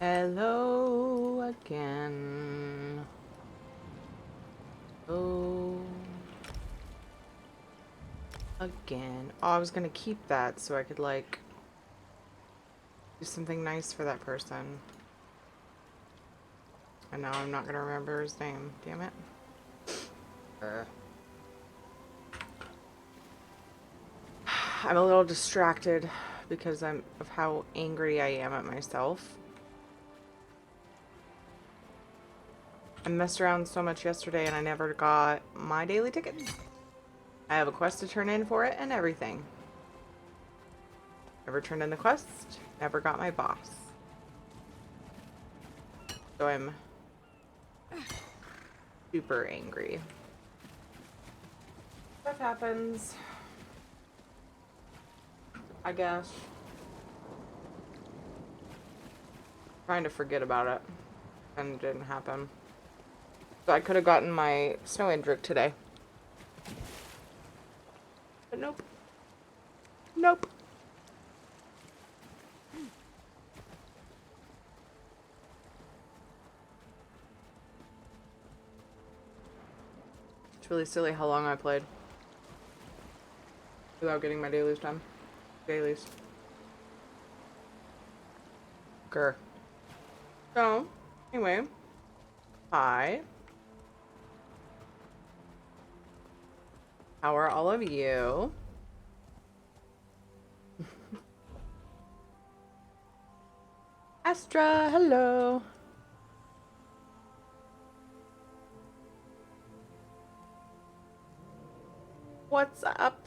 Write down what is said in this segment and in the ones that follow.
Hello again. Oh, again. Oh, I was gonna keep that so I could, like, do something nice for that person. And now I'm not gonna remember his name. Damn it. I'm a little distracted because of how angry I am at myself. I messed around so much yesterday and I never got my daily ticket. I have a quest to turn in for it and everything. Never turned in the quest, never got my boss. So I'm super angry. Stuff happens. I guess. Trying to forget about it. And it didn't happen. So I could have gotten my snow indric today. But nope. Nope. It's really silly how long I played without getting my dailies done. Dailies. Grr. So, anyway. Hi. How are all of you? Astra, hello. What's up?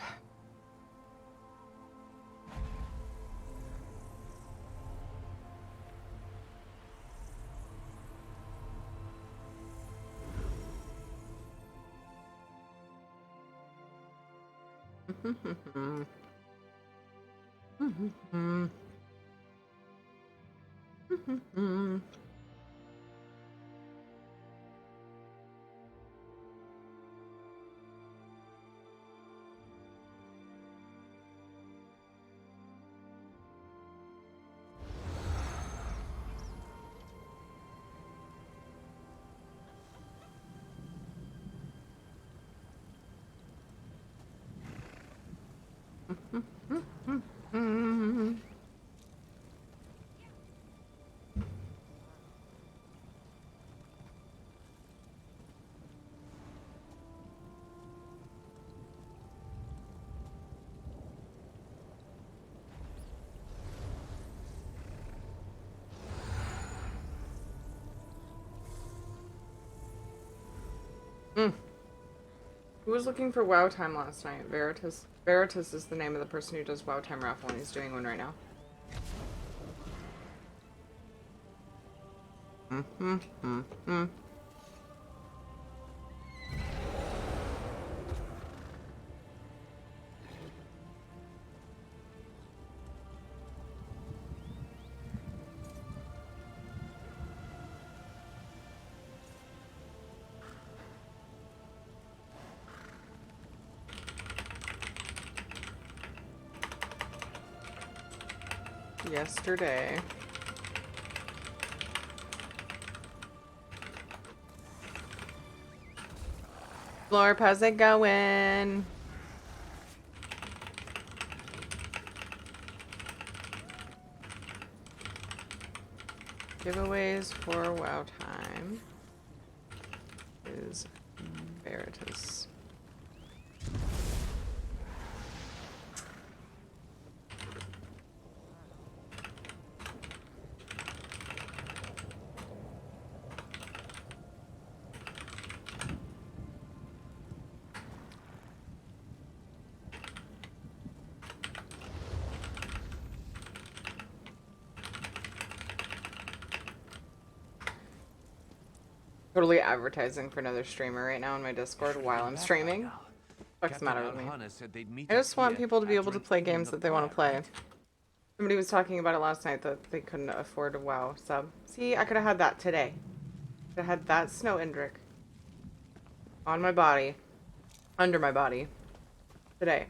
Who was looking for WoW time last night? Veritas. Veritas is the name of the person who does WoW time raffle, and he's doing one right now. Yesterday. Florp, how's it going? Giveaways for WoW time is Veritas. Totally advertising for another streamer right now in my Discord while I'm streaming. What's the matter with me? I just want people to be able to play games that they want to play. Somebody was talking about it last night that they couldn't afford a WoW sub. See, I could have had that today. I had that snow indric on my body, under my body, today.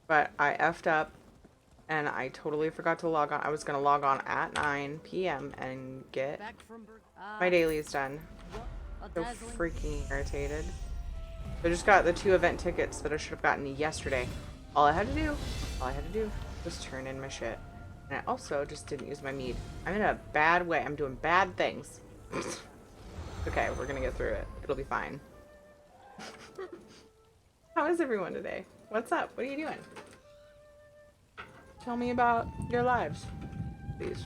But I effed up And I totally forgot to log on. I was going to log on at 9 p.m. and get my dailies done. So freaking irritated. I just got the 2 event tickets that I should have gotten yesterday. All I had to do was turn in my shit. And I also just didn't use my mead. I'm in a bad way. I'm doing bad things. Okay, we're gonna get through it. It'll be fine. How is everyone today? What's up? What are you doing? Tell me about your lives, please.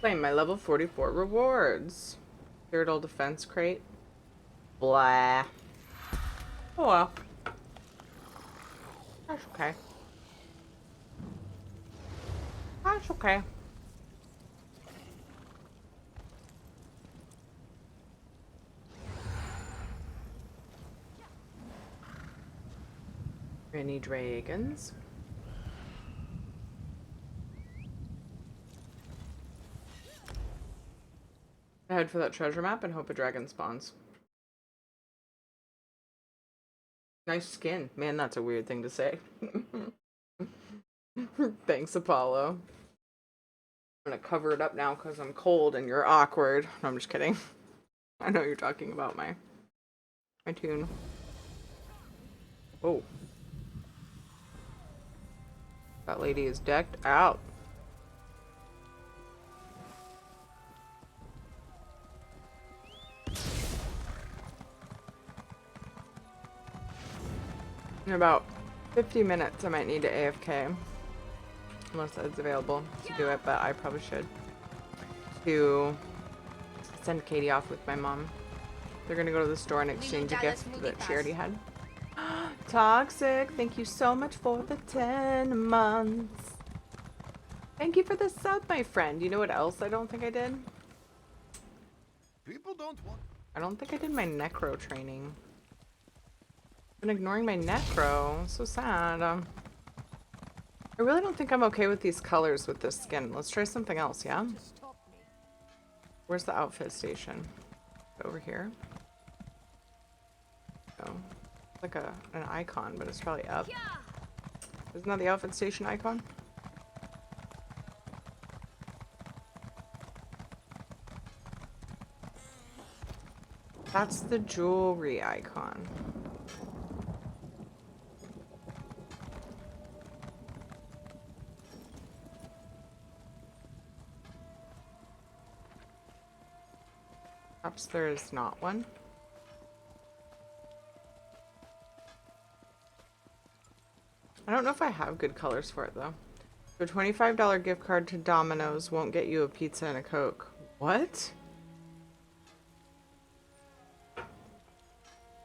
Claim my level 44 rewards. Turtle defense crate. Blah. Oh well. That's okay. That's okay. Any dragons? I head for that treasure map and hope a dragon spawns. Nice skin. Man, that's a weird thing to say. Thanks, Apollo. I'm gonna cover it up now because I'm cold and you're awkward. No, I'm just kidding. I know you're talking about my tune. Oh. That lady is decked out. In about 50 minutes, I might need to AFK. Unless it's available to do it, but I probably should. To send Katie off with my mom. They're gonna go to the store and exchange a gift that she already had. Toxic, thank you so much for the 10 months. Thank you for the sub, my friend. You know what else I don't think I did? People don't want. I don't think I did my necro training. Been ignoring my necro. So sad. I really don't think I'm okay with these colors with this skin. Let's try something else, yeah? Where's the outfit station? Over here? Oh. Like an icon, but it's probably up. Isn't that the outfit station icon? That's the jewelry icon. Perhaps there is not one. I don't know if I have good colors for it though. So $25 gift card to Domino's won't get you a pizza and a Coke. What?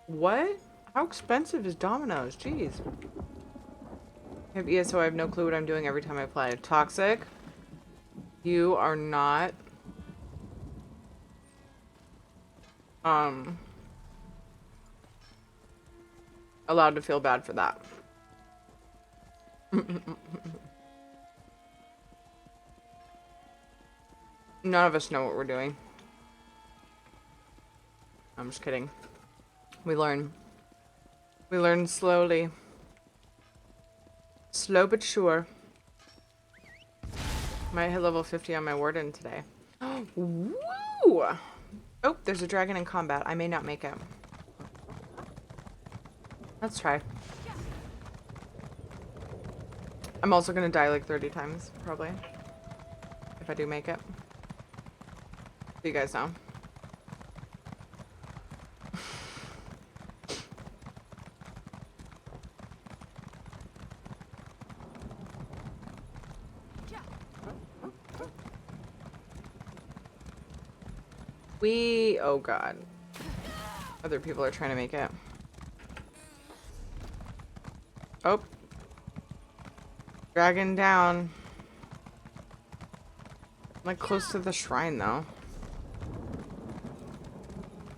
What? How expensive is Domino's? Jeez. I have ESO, I have no clue what I'm doing every time I play. Toxic. You are not allowed to feel bad for that. None of us know what we're doing. I'm just kidding. We learn. We learn slowly. Slow but sure. Might hit level 50 on my warden today. Woo! Oh, there's a dragon in combat. I may not make it. Let's try. I'm also gonna die like 30 times, probably. If I do make it. So you guys know. Oh god. Other people are trying to make it. Oh. Dragon down. I'm like close to the shrine though.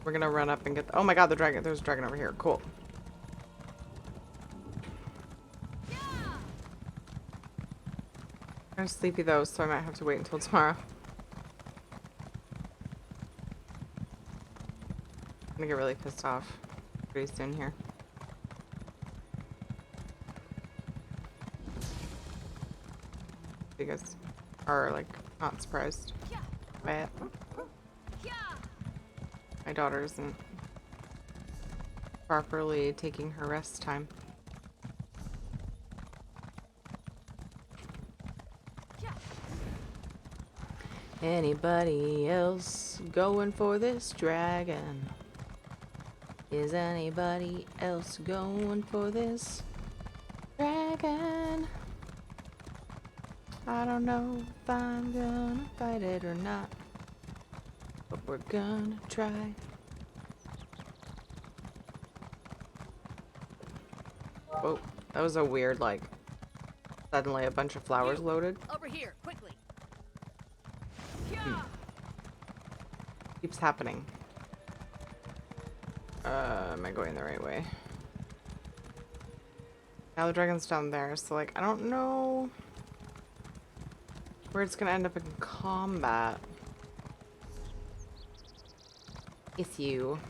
We're gonna run up and get oh my god, the dragon. There's a dragon over here. Cool. I'm sleepy though, so I might have to wait until tomorrow. I'm gonna get really pissed off pretty soon here. You guys are like not surprised by it. My daughter isn't properly taking her rest time. Anybody else going for this dragon? Is anybody else going for this dragon? I don't know if I'm gonna fight it or not, but we're gonna try. Whoa, that was a weird, like, suddenly a bunch of flowers loaded. Over here, quickly. Keeps happening. Am I going the right way? Now the dragon's down there, so like, I don't know where it's gonna end up in combat. It's you.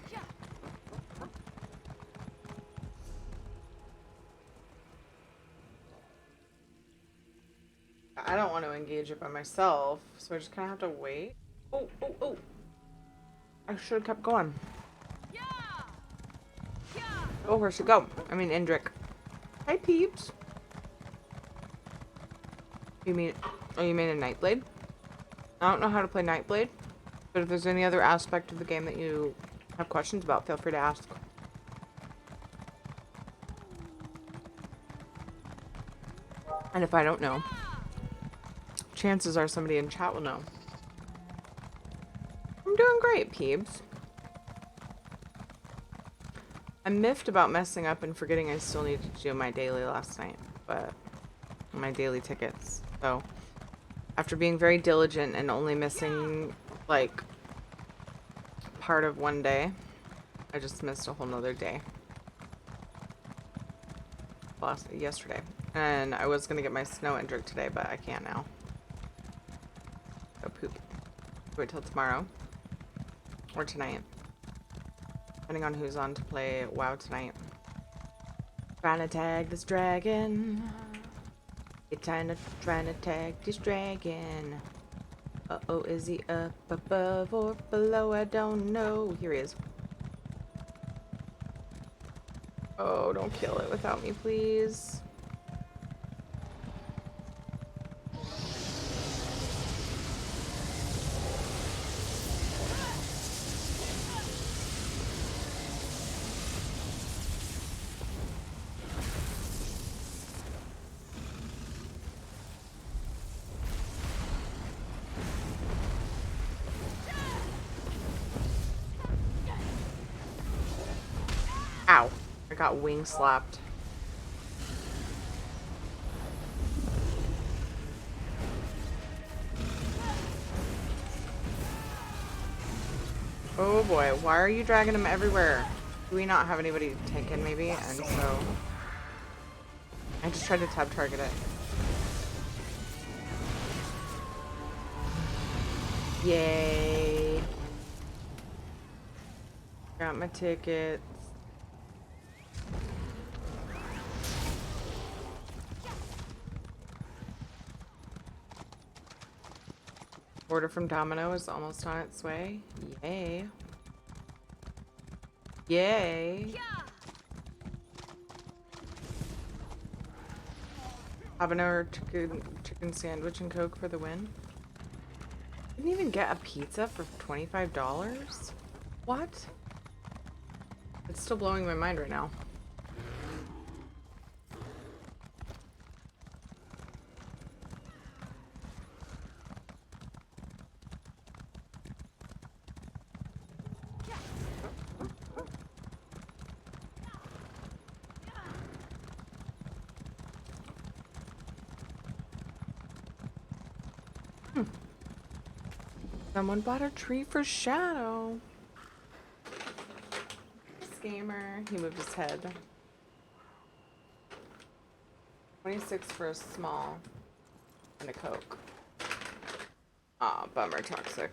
I don't want to engage it by myself, so I just kind of have to wait. Oh, oh, oh. I should have kept going. Oh, where'd she go? I mean, Indrik. Hi, peeps. You mean, oh, you mean a Nightblade? I don't know how to play Nightblade, but if there's any other aspect of the game that you have questions about, feel free to ask. And if I don't know, chances are somebody in chat will know. I'm doing great, peeps. I'm miffed about messing up and forgetting I still needed to do my daily last night, but my daily tickets. So, after being very diligent and only missing, like, part of one day, I just missed a whole nother day. Yesterday. And I was gonna get my snow Indrik today, but I can't now. So poop. Wait till tomorrow. Or tonight. Depending on who's on to play WoW tonight. Trying to tag this dragon. Trying to tag this dragon. Uh-oh, is he up above or below? I don't know. Here he is. Oh, don't kill it without me, please. Ow. I got wing slapped. Oh boy, why are you dragging him everywhere? Do we not have anybody to take in maybe? And so I just tried to tab target it. Yay. Got my tickets. Order from Domino is almost on its way. Yay. Yay. Habanero chicken sandwich and Coke for the win. Didn't even get a pizza for $25? What? It's still blowing my mind right now. Someone bought a tree for Shadow. Scammer. He moved his head. 26 for a small. And a Coke. Aw, bummer, toxic.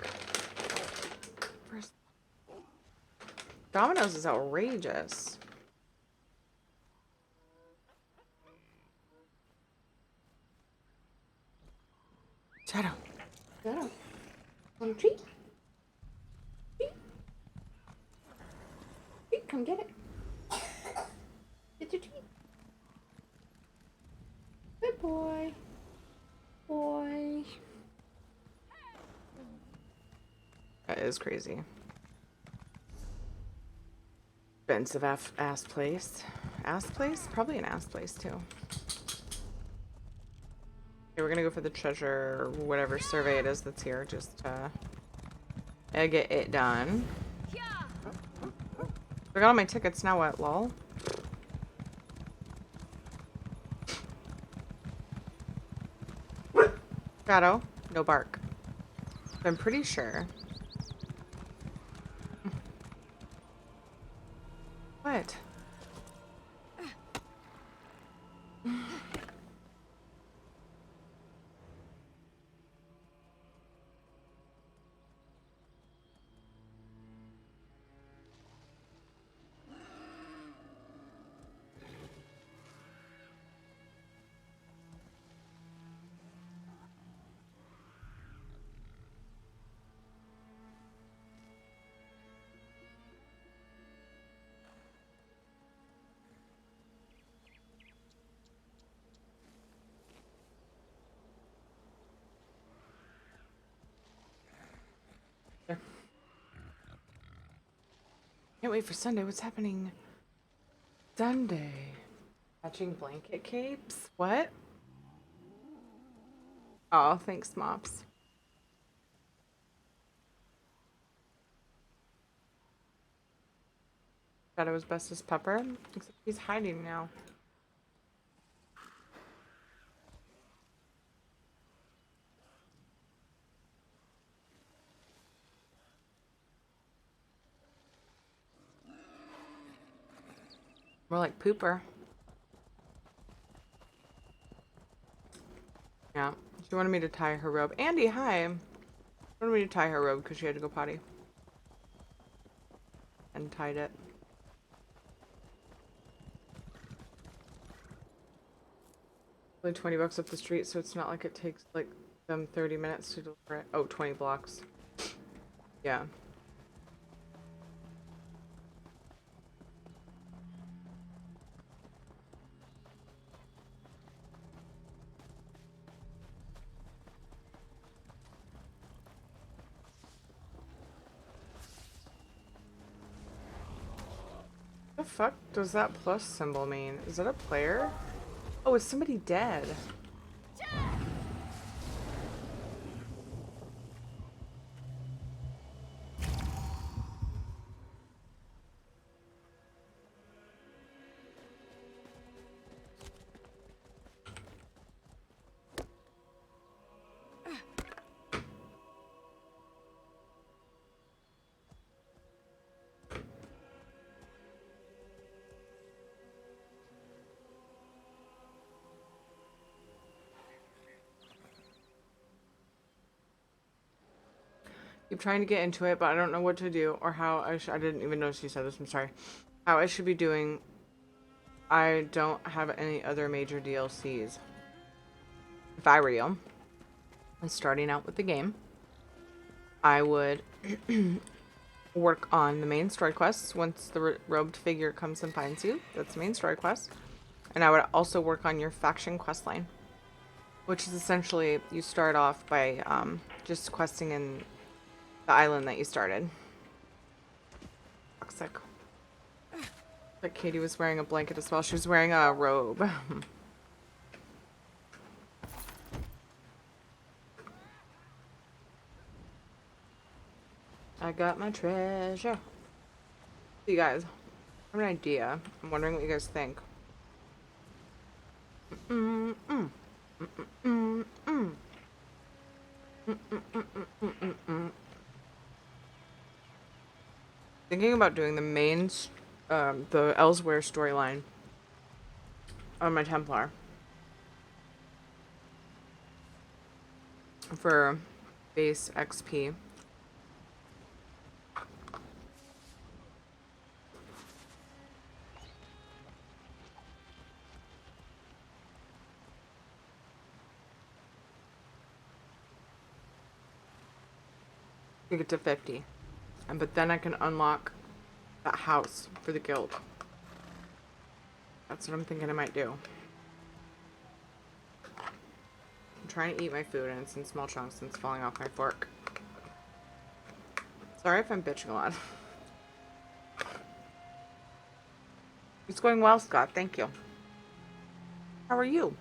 Domino's is outrageous. Shadow. Shadow. Want a treat? Treat? Treat, come get it. Get your treat. Good boy. Boy. That is crazy. Expensive ass place. Ass place? Probably an ass place too. Okay, we're gonna go for the treasure, whatever survey it is that's here, just to get it done. I got all my tickets, now what, lol? Shadow, no bark. I'm pretty sure. What? Can't wait for Sunday. What's happening Sunday? Matching blanket capes? What? Oh, thanks, Mops. Shadow's best as Pepper. Except he's hiding now. More like Pooper. Yeah. She wanted me to tie her robe. Andy, hi. She wanted me to tie her robe because she had to go potty. And tied it. Only 20 bucks up the street, so it's not like it takes like them 30 minutes to deliver it. Oh, 20 blocks. Yeah. What the fuck does that plus symbol mean? Is that a player? Oh, is somebody dead? Keep trying to get into it, but I don't know what to do or how I didn't even know she said this, I'm sorry. How I should be doing. I don't have any other major DLCs. If I were you, and starting out with the game, I would work on the main story quests once the robed figure comes and finds you. That's the main story quest. And I would also work on your faction quest line, which is essentially you start off by just questing in the island that you started. Toxic. But Katie was wearing a blanket as well. She was wearing a robe. I got my treasure. So you guys, I have an idea. I'm wondering what you guys think. Thinking about doing the main, the Elsweyr storyline on my Templar. for base XP. To get to 50. But then I can unlock that house for the guild. That's what I'm thinking I might do. I'm trying to eat my food and it's in small chunks and it's falling off my fork. Sorry if I'm bitching a lot. It's going well, Scott. Thank you. How are you?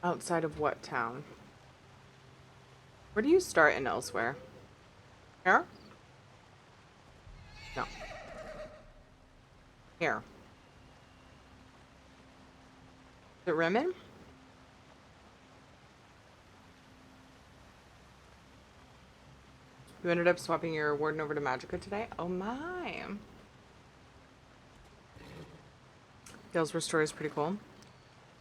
Outside of what town? Where do you start in Elsweyr? Here? No. Here. Is it Rimmon? You ended up swapping your warden over to Magica today? Oh my. Gale's Restore is pretty cool.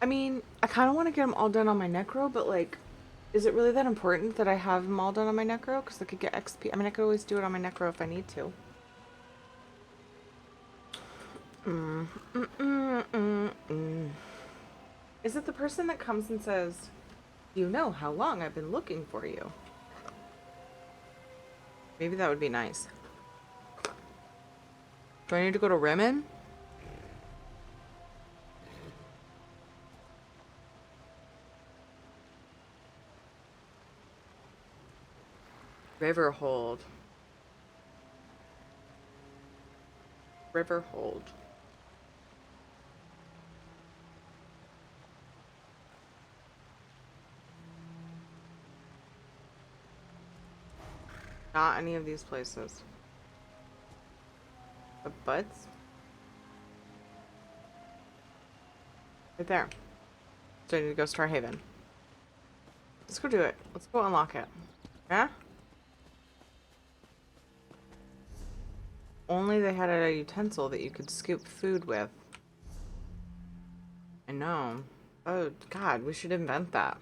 I mean, I kind of want to get them all done on my Necro, but like, is it really that important that I have them all done on my Necro? Because I could get XP. I mean, I could always do it on my Necro if I need to. Is it the person that comes and says, you know how long I've been looking for you? Maybe that would be nice. Do I need to go to Rimmon? Riverhold. Riverhold. Not any of these places. The butts? Right there. So I need to go Starhaven. Let's go do it. Let's go unlock it. Yeah? Only they had a utensil that you could scoop food with. I know. Oh, God, we should invent that.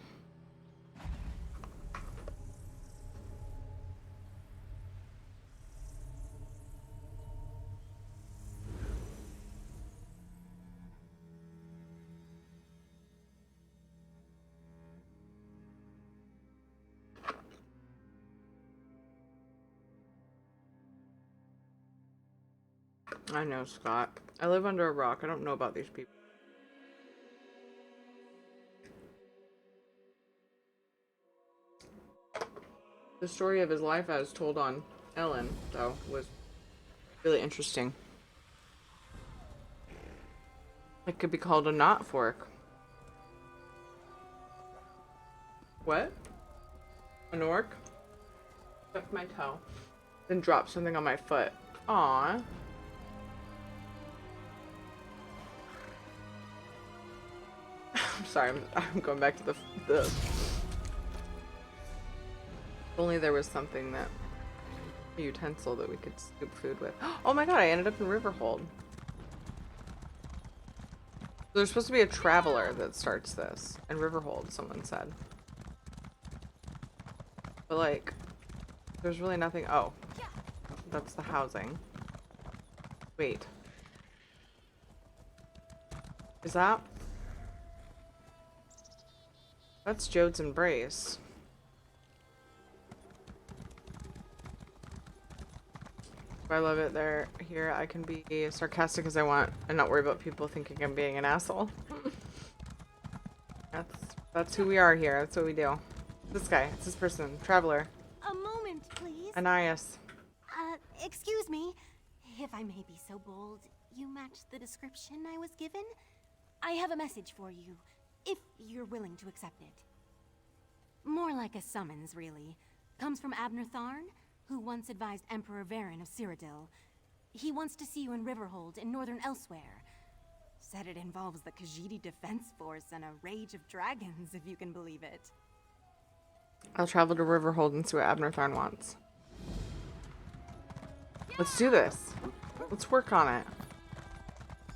I know, Scott. I live under a rock. I don't know about these people. The story of his life as told on Ellen, though, was really interesting. It could be called a knot fork. What? An orc? Stuck my toe. Then dropped something on my foot. Aww. I'm sorry, I'm going back to the if only there was something that a utensil that we could scoop food with. Oh my god, I ended up in Riverhold. There's supposed to be a traveler that starts this in Riverhold, someone said. But like, there's really nothing. Oh, that's the housing. Wait. Is that? That's Jode's Embrace. I love it there. Here I can be sarcastic as I want and not worry about people thinking I'm being an asshole. That's who we are here. That's what we do. This guy. It's this person. Traveler. A moment, please. Ananias. Excuse me. If I may be so bold, you match the description I was given? I have a message for you, if you're willing to accept it. More like a summons, really. Comes from Abner Tharn, who once advised Emperor Varen of Cyrodiil. He wants to see you in Riverhold in northern Elsweyr. said it involves the Khajiit Defense Force and a rage of dragons, if you can believe it. I'll travel to Riverhold and see what Abner Tharn wants. Let's do this. Let's work on it.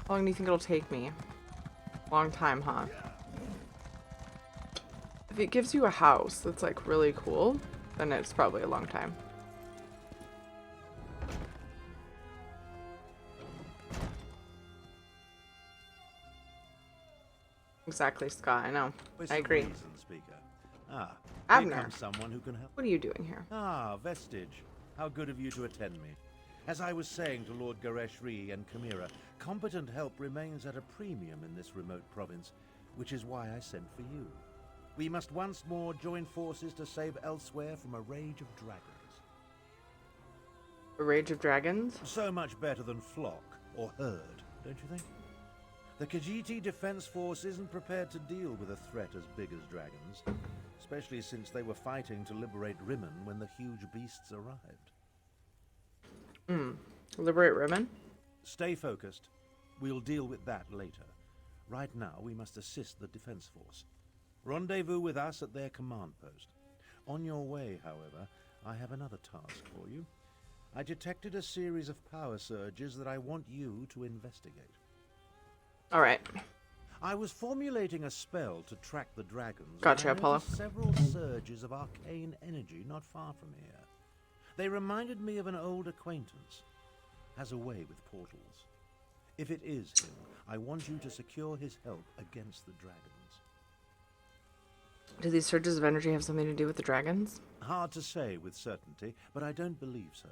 How long do you think it'll take me? Long time, huh? If it gives you a house that's like really cool, then it's probably a long time. Exactly, Scott. I know. I agree. Abner, someone who can help. what are you doing here? Ah, Vestige. How good of you to attend me. As I was saying to Lord Gareshri and Chimera, competent help remains at a premium in this remote province, which is why I sent for you. We must once more join forces to save Elsweyr from a rage of dragons. A rage of dragons? So much better than flock or herd, don't you think? The Khajiit Defense Force isn't prepared to deal with a threat as big as dragons, especially since they were fighting to liberate Rimmon when the huge beasts arrived. Liberate Rimmon? Stay focused. We'll deal with that later. Right now, we must assist the Defense Force. Rendezvous with us at their command post. On your way, however, I have another task for you. I detected a series of power surges that I want you to investigate. Alright. I was formulating a spell to track the dragons. Gotcha, and I Apollo. noticed several surges of arcane energy not far from here. They reminded me of an old acquaintance. Has a way with portals. If it is him, I want you to secure his help against the dragons. Do these surges of energy have something to do with the dragons? Hard to say with certainty, but I don't believe so.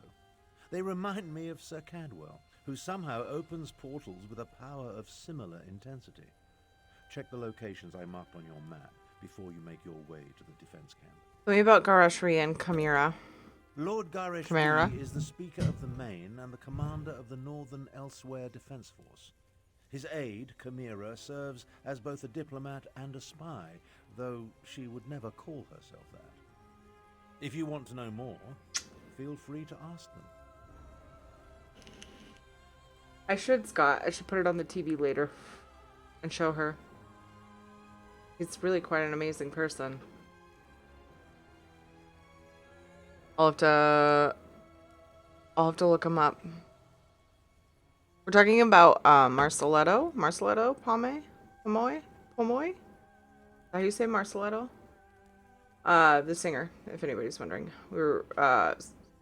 They remind me of Sir Cadwell, who somehow opens portals with a power of similar intensity. Check the locations I marked on your map before you make your way to the defense camp. Tell me about Gareshri and Chimera. Lord Gareshri is the Speaker of the Main and the commander of the Northern Elsweyr Defense Force. His aide, Chimera, serves as both a diplomat and a spy, though she would never call herself that. If you want to know more, feel free to ask them. I should, Scott. I should put it on the TV later and show her. He's really quite an amazing person. I'll have to look him up. We're talking about Marceletto Pomoy? Is that how you say Marceletto? The singer, if anybody's wondering. We were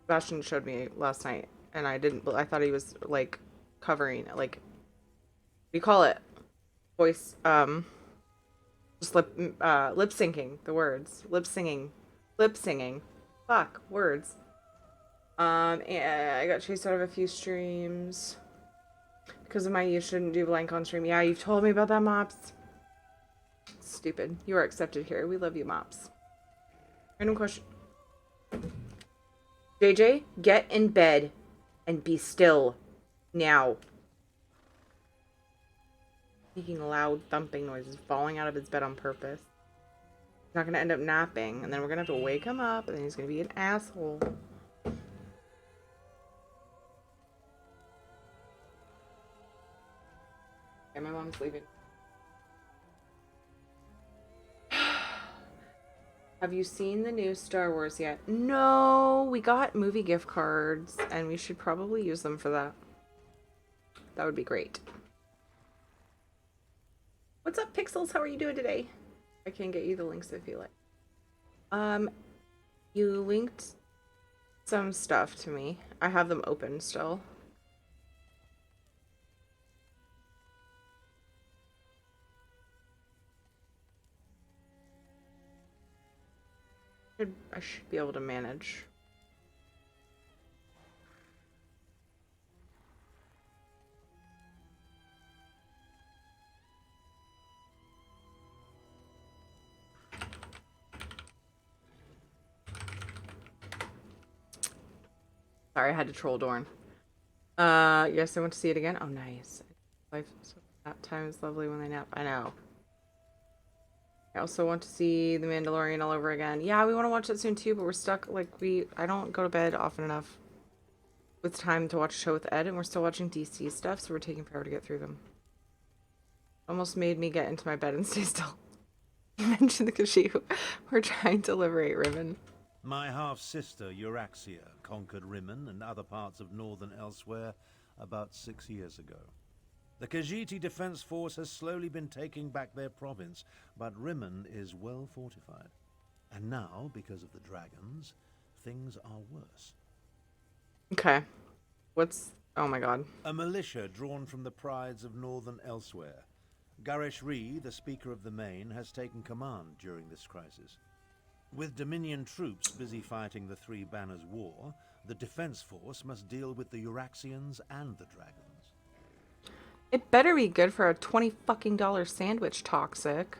Sebastian showed me last night, and I thought he was like covering, like, what do you call it? Voice, just lip syncing the words. Lip singing. Fuck, words. And I got chased out of a few streams because of my "you shouldn't do blank on stream." Yeah, you've told me about that, Mops. Stupid. You are accepted here. We love you, Mops. Random question. JJ, get in bed and be still. Now. Making loud thumping noises, falling out of his bed on purpose. He's not gonna end up napping, and then we're gonna have to wake him up, and then he's gonna be an asshole. Okay, my mom's leaving. Have you seen the new Star Wars yet? No, we got movie gift cards, and we should probably use them for that. That would be great. What's up, Pixels? How are you doing today? I can get you the links if you like. You linked some stuff to me. I have them open still. I should be able to manage. Sorry, I had to troll Dorn. Yes, I want to see it again. Oh, nice. Life nap time is lovely when they nap. I know. I also want to see The Mandalorian all over again. Yeah, we want to watch that soon too, but we're stuck. Like, I don't go to bed often enough with time to watch a show with Ed, and we're still watching DC stuff, so we're taking forever to get through them. Almost made me get into my bed and stay still. You mentioned the Kashu were trying to liberate Riven. My half-sister, Euraxia, conquered Rimmon and other parts of northern Elsweyr about 6 years ago. The Khajiiti Defense Force has slowly been taking back their province, but Rimmon is well fortified. And now, because of the dragons, things are worse. Okay. What's... Oh my god. A militia drawn from the prides of northern Elsweyr. Garish Ree, the Speaker of the Main, has taken command during this crisis. With Dominion troops busy fighting the Three Banners War, the Defense Force must deal with the Euraxians and the dragons. It better be good for a $20 fucking sandwich, Toxic.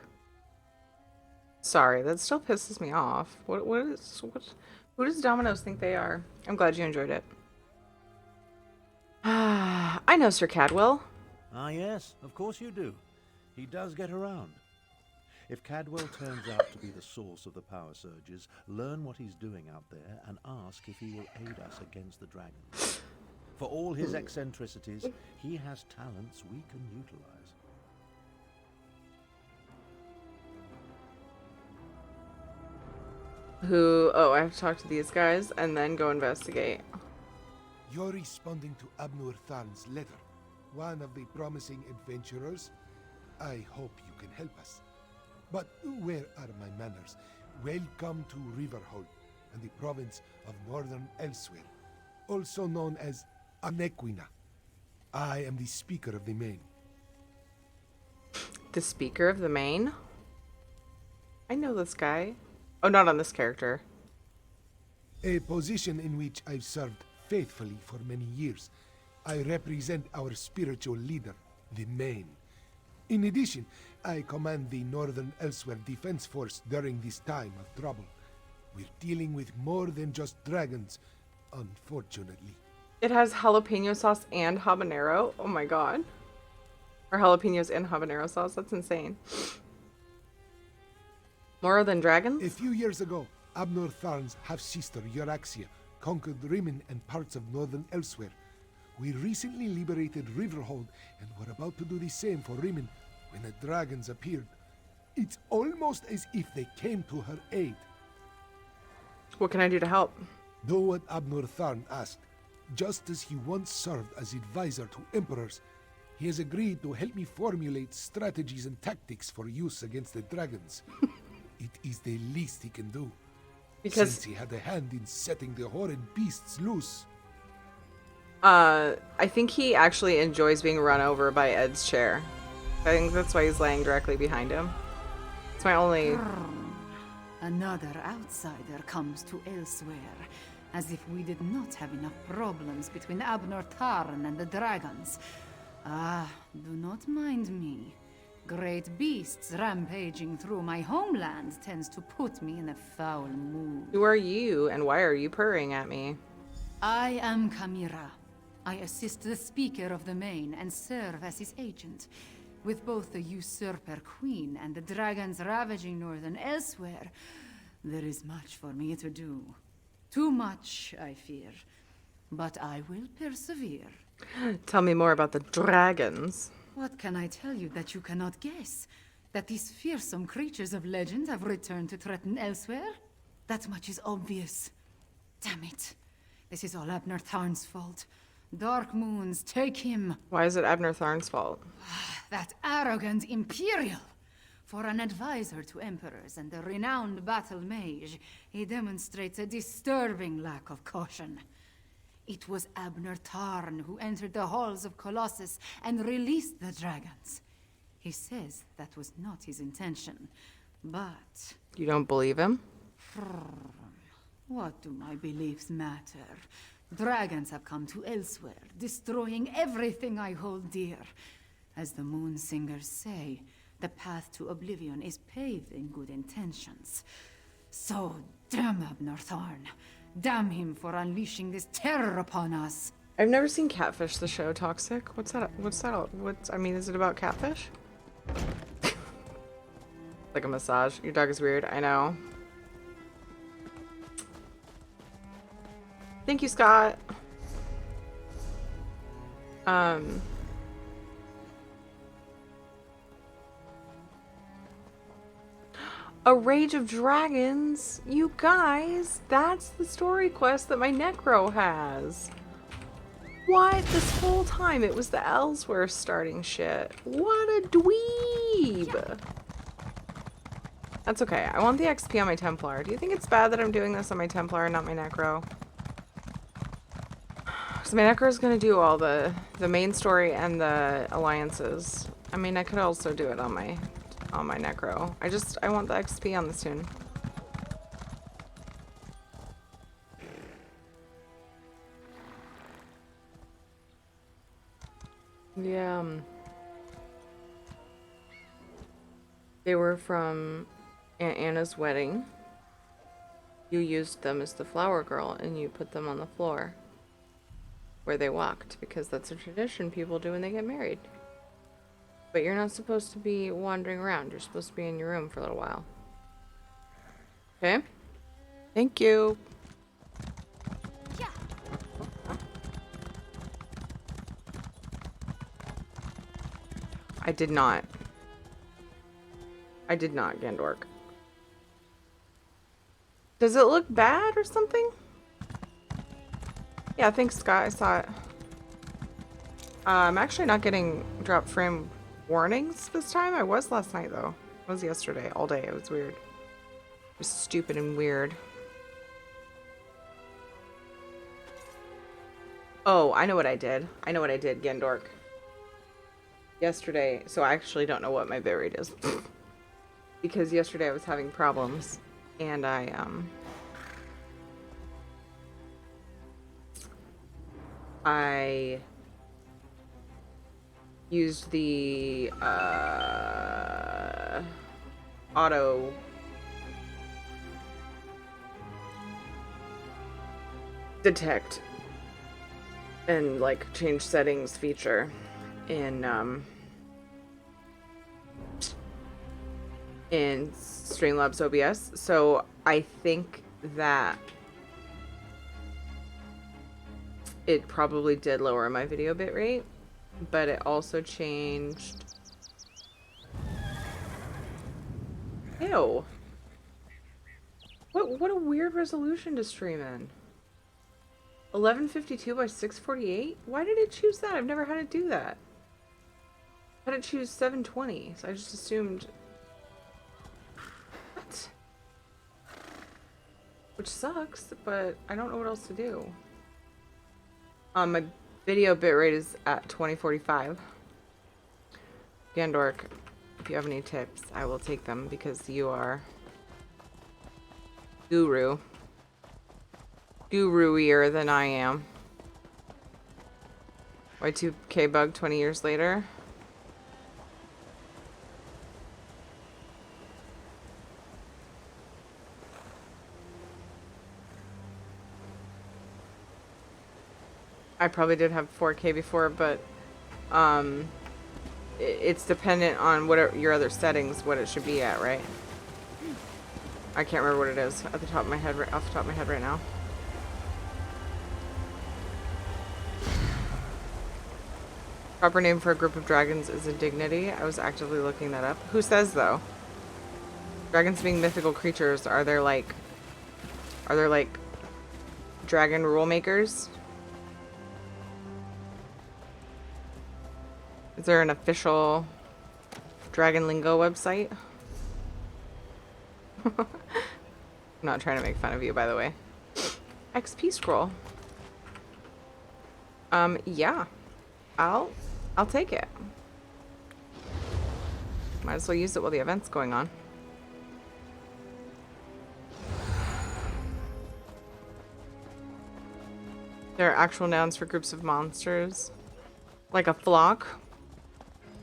Sorry, that still pisses me off. Who does Domino's think they are? I'm glad you enjoyed it. I know Sir Cadwell. Ah, yes, of course you do. He does get around. If Cadwell turns out to be the source of the power surges, learn what he's doing out there and ask if he will aid us against the dragons. For all his eccentricities, he has talents we can utilize. Oh, I have to talk to these guys and then go investigate. You're responding to Abnur Tharn's letter, one of the promising adventurers. I hope you can help us. But where are my manners? Welcome to Riverhold and the province of northern Elsweyr, also known as Anequina. I am the Speaker of the Main. The Speaker of the Main? I know this guy. Oh, not on this character. A position in which I've served faithfully for many years. I represent our spiritual leader, the Main. In addition, I command the Northern Elsweyr Defense Force during this time of trouble. We're dealing with more than just dragons, unfortunately. It has jalapeno sauce and habanero. Oh my god. Or jalapenos and habanero sauce. That's insane. More than dragons? A few years ago, Abnur Tharn's half-sister, Euraxia, conquered Rimmon and parts of northern Elsweyr. We recently liberated Riverhold and were about to do the same for Rimmon when the dragons appeared. It's almost as if they came to her aid. What can I do to help? Do what Abnur Tharn asked. Just as he once served as advisor to emperors, he has agreed to help me formulate strategies and tactics for use against the dragons. It is the least he can do, since he had a hand in setting the horrid beasts loose. I think he actually enjoys being run over by Ed's chair. I think that's why he's laying directly behind him. It's my only... Another outsider comes to Elsweyr, as if we did not have enough problems between Abnur Tharn and the dragons. Ah, do not mind me. Great beasts rampaging through my homeland tends to put me in a foul mood. Who are you, and why are you purring at me? I am Kamira. I assist the Speaker of the Main and serve as his agent. With both the usurper queen and the dragons ravaging northern Elsweyr, there is much for me to do. Too much, I fear. But I will persevere. Tell me more about the dragons. What can I tell you that you cannot guess? That these fearsome creatures of legend have returned to threaten Elsweyr? That much is obvious. Damn it. This is all Abnur Tharn's fault. Dark Moons, take him. Why is it Abnur Tharn's fault? That arrogant Imperial! For an advisor to emperors and a renowned battle mage, he demonstrates a disturbing lack of caution. It was Abnur Tharn who entered the halls of Colossus and released the dragons. He says that was not his intention, but... You don't believe him? What do my beliefs matter? Dragons have come to Elsweyr, destroying everything I hold dear. As the Moon Singers say, the path to oblivion is paved in good intentions. So, damn Abnur Tharn. Damn him for unleashing this terror upon us. I've never seen Catfish, the show. Toxic? What's that? I mean, is it about catfish? Like a massage. Your dog is weird. I know. Thank you, Scott. A Rage of Dragons? You guys, that's the story quest that my Necro has. What? This whole time it was the Elsweyr starting shit. What a dweeb! That's okay. I want the XP on my Templar. Do you think it's bad that I'm doing this on my Templar and not my Necro? So my Necro is gonna do all the main story and the alliances. I mean, I could also do it on my Necro. I want the XP on this tune. Yeah. They were from Aunt Anna's wedding. You used them as the flower girl and you put them on the floor where they walked, because that's a tradition people do when they get married. But you're not supposed to be wandering around. You're supposed to be in your room for a little while. Okay? Thank you. Yeah. I did not. Gandork. Does it look bad or something? Yeah, thanks, Scott. I saw it. I'm actually not getting drop frame warnings this time. I was last night, though. It was yesterday, all day. It was weird. It was stupid and weird. Oh, I know what I did. Gandork. Yesterday, so I actually don't know what my bit rate is. Because yesterday I was having problems. And I used the auto detect and like change settings feature in Streamlabs OBS. So I think that it probably did lower my video bitrate, but it also changed. Ew. What a weird resolution to stream in. 1152 by 648? Why did it choose that? I've never had it do that. I had it choose 720, so I just assumed. What? Which sucks, but I don't know what else to do. My video bitrate is at 2045. Gandork, if you have any tips, I will take them because you are guru-ier than I am. Y2K bug 20 years later. I probably did have 4K before, but it's dependent on what your other settings, what it should be at, right? I can't remember what it is at the top of my head, off the top of my head right now. Proper name for a group of dragons is a dignity. I was actively looking that up. Who says though? Dragons being mythical creatures, are there like dragon rule makers? Is there an official Dragon Lingo website? I'm not trying to make fun of you, by the way. XP scroll. Yeah. I'll take it. Might as well use it while the event's going on. There are actual nouns for groups of monsters. Like a flock.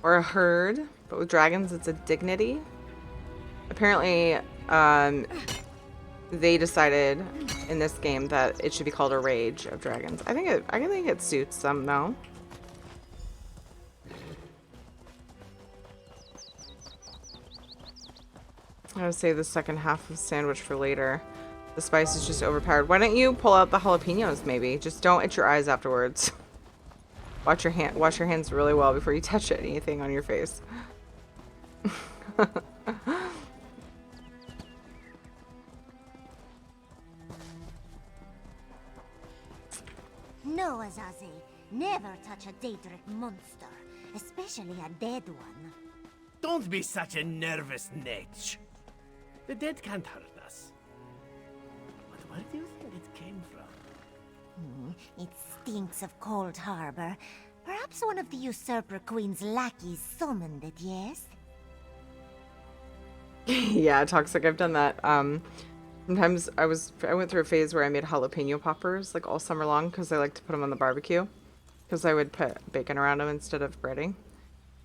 Or a herd. But with dragons, it's a dignity. Apparently, they decided in this game that it should be called a rage of dragons. I think it suits them though. I would save the second half of the sandwich for later. The spice is just overpowered. Why don't you pull out the jalapenos maybe? Just don't itch your eyes afterwards. Wash your hands really well before you touch anything on your face. No, Azazi. Never touch a Daedric monster, especially a dead one. Don't be such a nervous netch. The dead can't hurt us. But where do you think it came from? It stinks of Cold Harbor. Perhaps one of the Usurper Queen's lackeys summoned it, yes? Yeah, toxic. I've done that. Sometimes I went through a phase where I made jalapeno poppers like all summer long because I like to put them on the barbecue. Because I would put bacon around them instead of breading,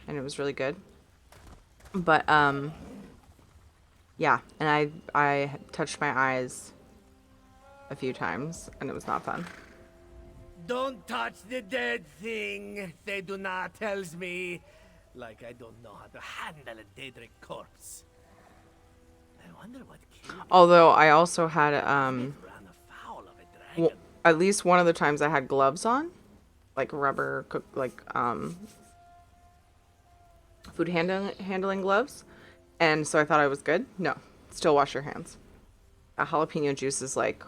and it was really good. But yeah, and I touched my eyes a few times, and it was not fun. Don't touch the dead thing, they do not tells me. Like I don't know how to handle a Daedric corpse. I wonder what killed it. Although I also had Ran afoul of a dragon. at least one of the times I had gloves on, like rubber food handling gloves, and so I thought I was good. No, still wash your hands. A jalapeno juice is like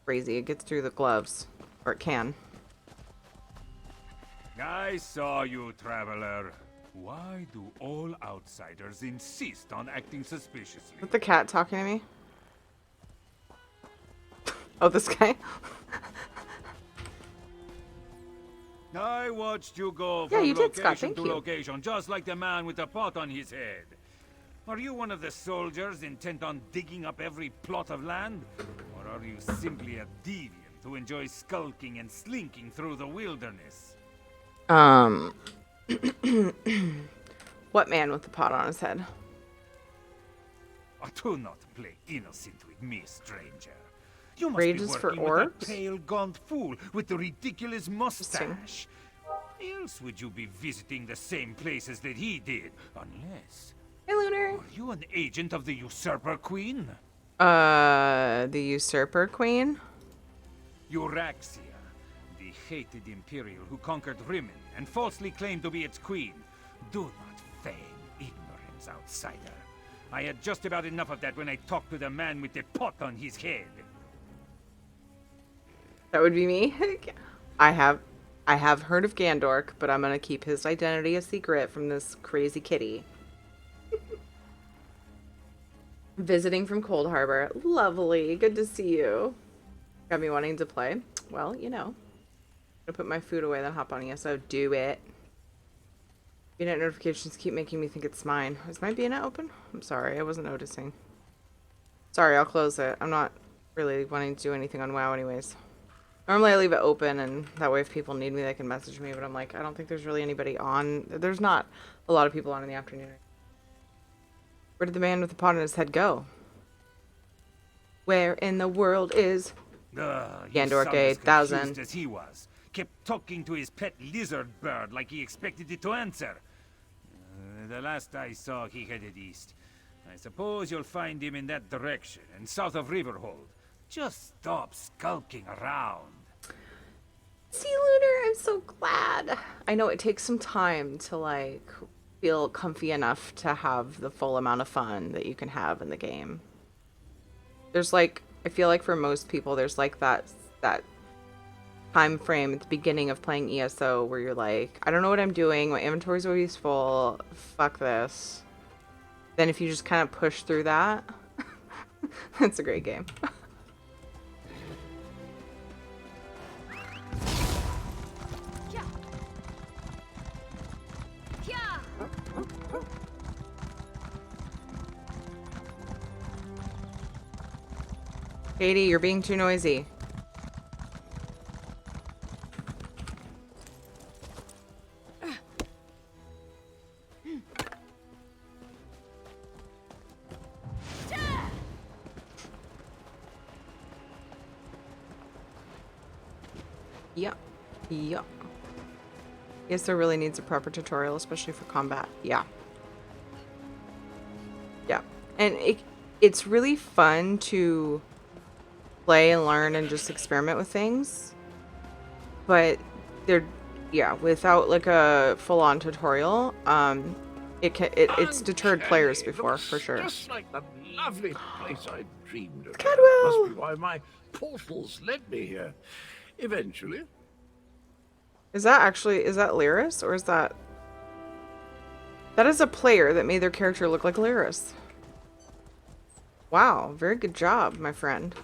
crazy. It gets through the gloves, or it can. I saw you, traveler. Why do all outsiders insist on acting suspiciously? Is the cat talking to me? Oh, this guy? I watched you go Yeah, from you did, Scott. location Thank to you. location, just like the man with the pot on his head. Are you one of the soldiers intent on digging up every plot of land? Or are you simply a deviant who enjoys skulking and slinking through the wilderness? What man with the pot on his head? Oh, do not play innocent with me, stranger. You must Rages be for working with orbs? a pale, gaunt fool with the ridiculous mustache. Else would you be visiting the same places that he did? Unless... Hey, Lunar. Are you an agent of the Usurper Queen? The Usurper Queen? Euraxia, the hated Imperial who conquered Rimmon and falsely claimed to be its queen. Do not feign ignorance, outsider. I had just about enough of that when I talked to the man with the pot on his head. That would be me. I have heard of Gandork, but I'm gonna keep his identity a secret from this crazy kitty. Visiting from Cold Harbor. Lovely. Good to see you. Got me wanting to play. Well, you know. Gonna put my food away, then hop on ESO. Do it. BNet notifications keep making me think it's mine. Is my BNet open? I'm sorry, I wasn't noticing. Sorry, I'll close it. I'm not really wanting to do anything on WoW anyways. Normally I leave it open, and that way if people need me, they can message me, but I'm like, I don't think there's really anybody on. There's not a lot of people on in the afternoon. Where did the man with the pot on his head go? Where in the world is Gandork 8000? As he was. Kept talking to his pet lizard bird like he expected it to answer. The last I saw, he headed east. I suppose you'll find him in that direction, and south of Riverhold. Just stop skulking around. See, Lunar, I'm so glad. I know it takes some time to, like, feel comfy enough to have the full amount of fun that you can have in the game. There's, like, I feel like for most people, there's, like, that time frame at the beginning of playing ESO where you're like, I don't know what I'm doing, my inventory's always full, fuck this. Then if you just kind of push through that, it's a great game. Katie, you're being too noisy. Yep. Yep. Yes, there really needs a proper tutorial, especially for combat. Yeah. Yeah. And it's really fun to play and learn and just experiment with things. But yeah, without like a full-on tutorial, it's deterred players before, for sure. Just like the lovely place I dreamed of. Cadwell! Must be why my portals led me here. Eventually. Is that Lyris, or is that... That is a player that made their character look like Lyris. Wow, very good job, my friend.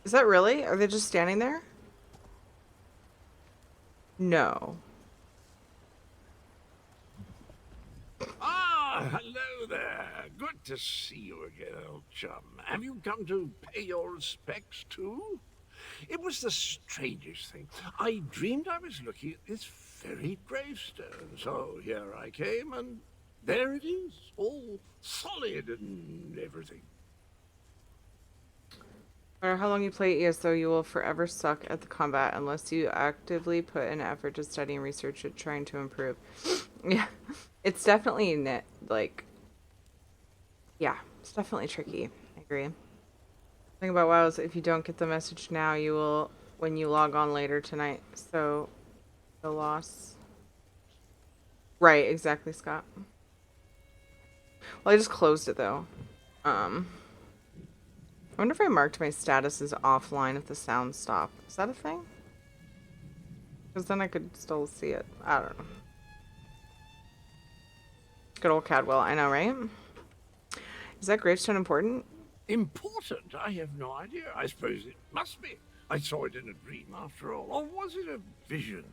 Is that really? Are they just standing there? No. Ah, hello there. Good to see you again, old chum. Have you come to pay your respects too? It was the strangest thing. I dreamed I was looking at this very gravestone. So here I came, and there it is, all solid and everything. No matter how long you play ESO, you will forever suck at the combat unless you actively put an effort to study and research it, trying to improve. Yeah, it's definitely yeah, it's definitely tricky. I agree. The thing about WoW is if you don't get the message now, you will when you log on later tonight. So, the loss. Right, exactly, Scott. Well, I just closed it though. I wonder if I marked my status as offline if the sounds stop. Is that a thing? Because then I could still see it. I don't know. Good old Cadwell, I know, right? Is that gravestone important? Important? I have no idea. I suppose it must be. I saw it in a dream after all. Or was it a vision?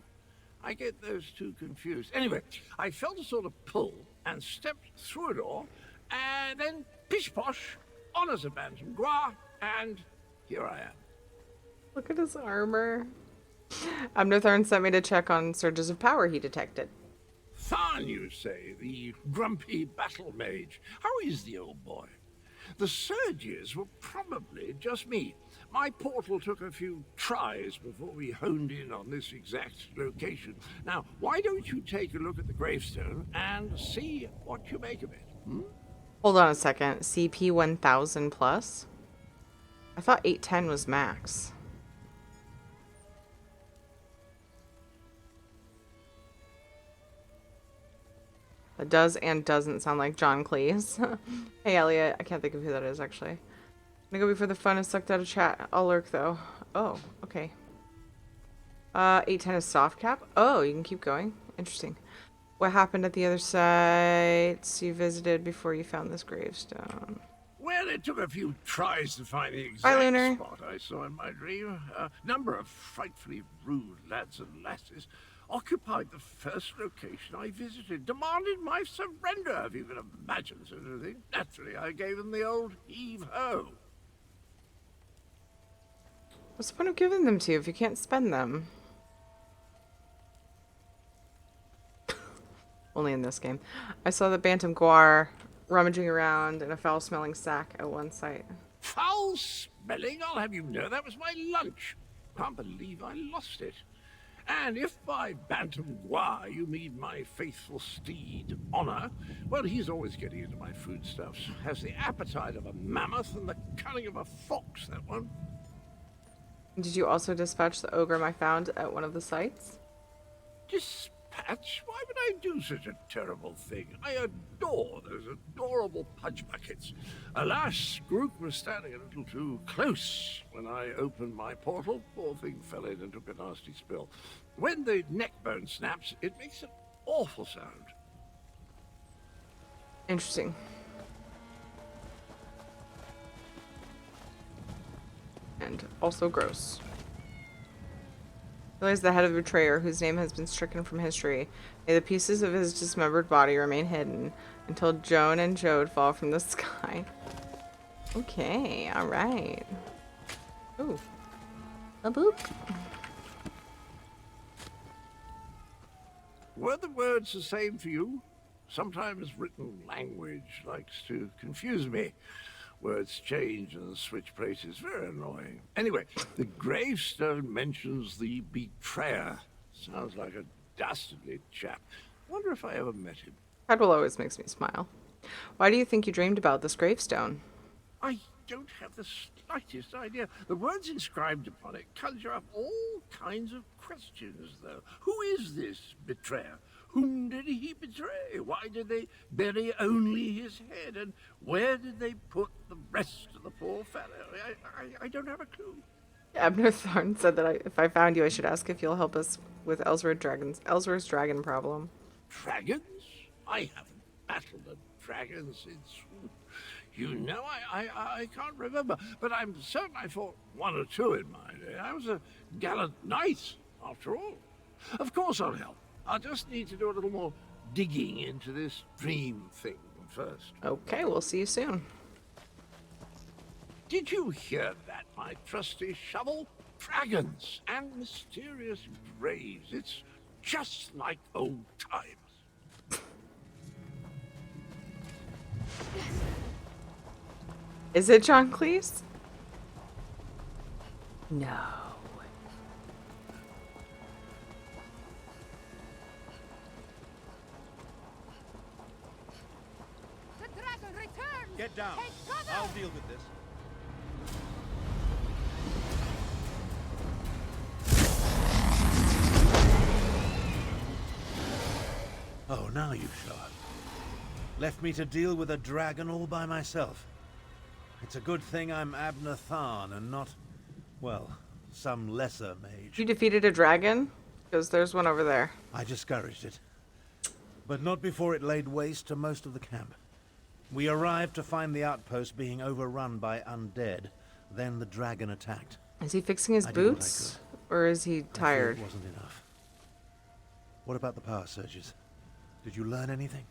I get those two confused. Anyway, I felt a sort of pull and stepped through a door, and then pish-posh, on as a bantam gras, and here I am. Look at his armor. Abnethorn sent me to check on surges of power he detected. Tharn, you say, the grumpy battle mage. How is the old boy? The surges were probably just me. My portal took a few tries before we honed in on this exact location. Now, why don't you take a look at the gravestone and see what you make of it? Hold on a second. CP 1000 plus? I thought 810 was max. That does and doesn't sound like John Cleese. Hey, Elliot. I can't think of who that is, actually. I'm gonna go before the fun is sucked out of chat. I'll lurk, though. Oh, okay. 810 is soft cap? Oh, you can keep going. Interesting. What happened at the other sites you visited before you found this gravestone? Well, it took a few tries to find the Bye, exact Lunar. spot I saw in my dream. A number of frightfully rude lads and lasses occupied the first location I visited, demanded my surrender, if you can imagine such a thing. Naturally, I gave them the old heave-ho. What's the point of giving them to you if you can't spend them? Only in this game. I saw the Bantam Guar rummaging around in a foul-smelling sack at one site. Foul-smelling? I'll have you know that was my lunch. Can't believe I lost it. And if by Bantam Guar you mean my faithful steed, Honor, well, he's always getting into my foodstuffs. Has the appetite of a mammoth and the cunning of a fox, that one. Did you also dispatch the ogre I found at one of the sites? Dispatch? Why would I do such a terrible thing? I adore those adorable pudge buckets. Alas, Grook was standing a little too close when I opened my portal. Poor thing fell in and took a nasty spill. When the neck bone snaps, it makes an awful sound. Interesting. And also gross. Realize the head of the betrayer, whose name has been stricken from history. May the pieces of his dismembered body remain hidden until Joan and Jode fall from the sky. Okay, alright. Ooh. A boop. Were the words the same for you? Sometimes written language likes to confuse me. Words change and switch places. Very annoying. Anyway, the gravestone mentions the betrayer. Sounds like a dastardly chap. Wonder if I ever met him. Cadwell always makes me smile. Why do you think you dreamed about this gravestone? I don't have the slightest idea. The words inscribed upon it conjure up all kinds of questions, though. Who is this betrayer? Whom did he betray? Why did they bury only his head? And where did they put the rest of the poor fellow? I don't have a clue. Abner Thorne said that if I found you, I should ask if you'll help us with Elsweyr's dragon problem. Dragons? I haven't battled a dragon since... You know, I can't remember, but I'm certain I fought one or two in my day. I was a gallant knight, after all. Of course I'll help. I'll just need to do a little more digging into this dream thing first. Okay, we'll see you soon. Did you hear that, my trusty shovel? Dragons and mysterious graves. It's just like old times. Is it John Cleese? No. The dragon returns! Get down. Take cover! I'll deal with this. Oh, now you show up. Left me to deal with a dragon all by myself. It's a good thing I'm Abner Thorne and not, well, some lesser mage. You defeated a dragon? Because there's one over there. I discouraged it. But not before it laid waste to most of the camp. We arrived to find the outpost being overrun by undead. Then the dragon attacked. Is he fixing his boots? Or is he tired? It wasn't enough. What about the power surges? Did you learn anything?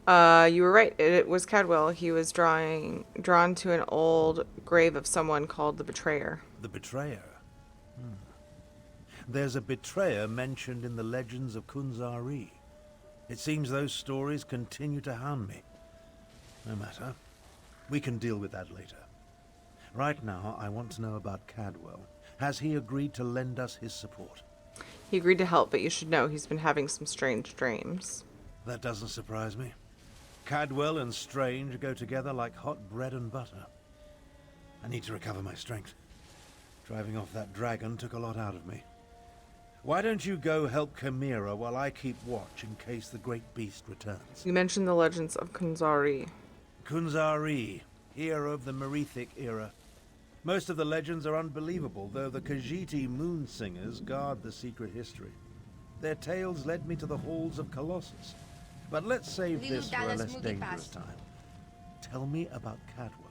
You were right. It was Cadwell. He was drawn to an old grave of someone called the Betrayer. The Betrayer? There's a betrayer mentioned in the legends of Kunzari. It seems those stories continue to hound me. No matter. We can deal with that later. Right now, I want to know about Cadwell. Has he agreed to lend us his support? He agreed to help, but you should know he's been having some strange dreams. That doesn't surprise me. Cadwell and Strange go together like hot bread and butter. I need to recover my strength. Driving off that dragon took a lot out of me. Why don't you go help Chimera while I keep watch in case the great beast returns? You mentioned the legends of Kunzari. Kunzari, hero of the Merethic era. Most of the legends are unbelievable, though the Khajiiti moon singers guard the secret history. Their tales led me to the halls of Colossus. But let's save this for a less dangerous time. Tell me about Cadwell.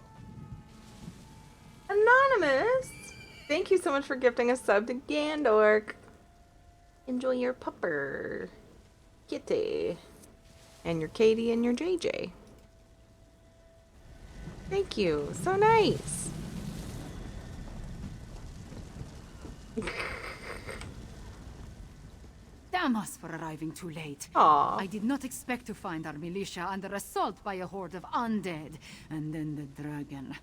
Anonymous! Thank you so much for gifting a sub to Gandork. Enjoy your pupper. Kitty. And your Katie and your JJ. Thank you. So nice. Damn us for arriving too late. Aww. I did not expect to find our militia under assault by a horde of undead. And then the dragon.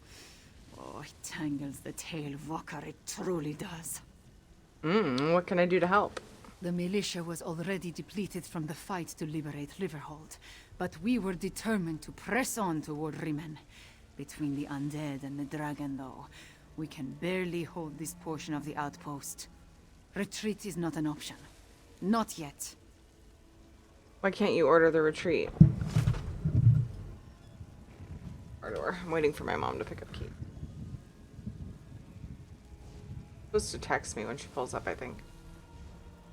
Oh, it tangles the tail, Vokar, it truly does. What can I do to help? The militia was already depleted from the fight to liberate Riverhold, but we were determined to press on toward Rimen. Between the undead and the dragon, though, we can barely hold this portion of the outpost. Retreat is not an option. Not yet. Why can't you order the retreat? Door. I'm waiting for my mom to pick up Kate. Supposed to text me when she pulls up, I think.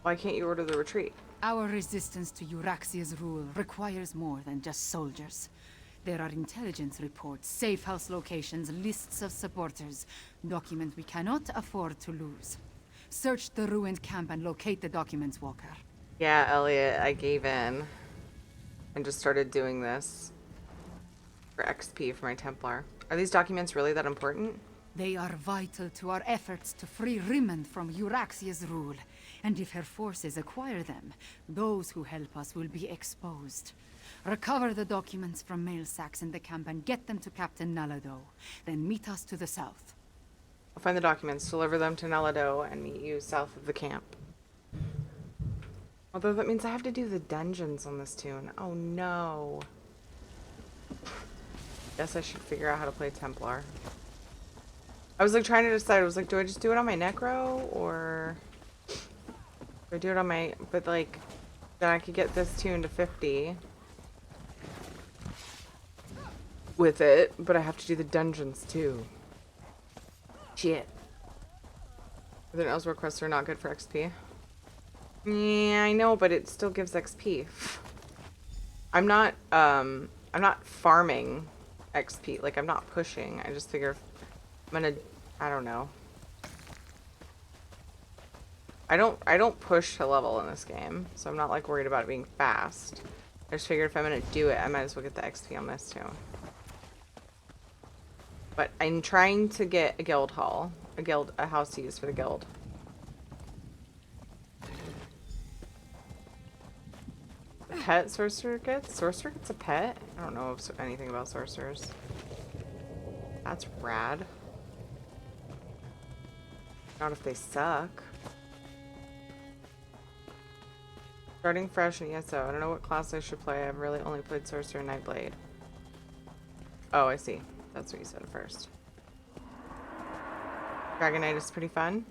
Why can't you order the retreat? Our resistance to Euraxia's rule requires more than just soldiers. There are intelligence reports, safe house locations, lists of supporters, documents we cannot afford to lose. Search the ruined camp and locate the documents, Walker. Yeah, Elliot, I gave in and just started doing this for XP for my Templar. Are these documents really that important? They are vital to our efforts to free Rimen from Euraxia's rule. And if her forces acquire them, those who help us will be exposed. Recover the documents from mail sacks in the camp and get them to Captain Nalado. Then meet us to the south. I'll find the documents, deliver them to Nalado, and meet you south of the camp. Although that means I have to do the dungeons on this tune. Oh no. Guess I should figure out how to play Templar. I was like trying to decide, I was like, do I just do it on my Necro, or... I do it on my, but like, then I could get this tuned to 50 with it, but I have to do the dungeons too. Shit. Then Elsweyr quests are not good for XP. Yeah, I know, but it still gives XP. I'm not farming XP. Like, I'm not pushing. I just figure I'm gonna, I don't know. I don't push to level in this game, so I'm not like worried about it being fast. I just figured if I'm gonna do it, I might as well get the XP on this too. But I'm trying to get a guild hall, a house to use for the guild. The pet sorcerer gets? Sorcerer gets a pet? I don't know anything about sorcerers. That's rad. Not if they suck. Starting fresh in ESO. I don't know what class I should play. I've really only played Sorcerer and Nightblade. Oh, I see. That's what you said first. Dragon Knight is pretty fun.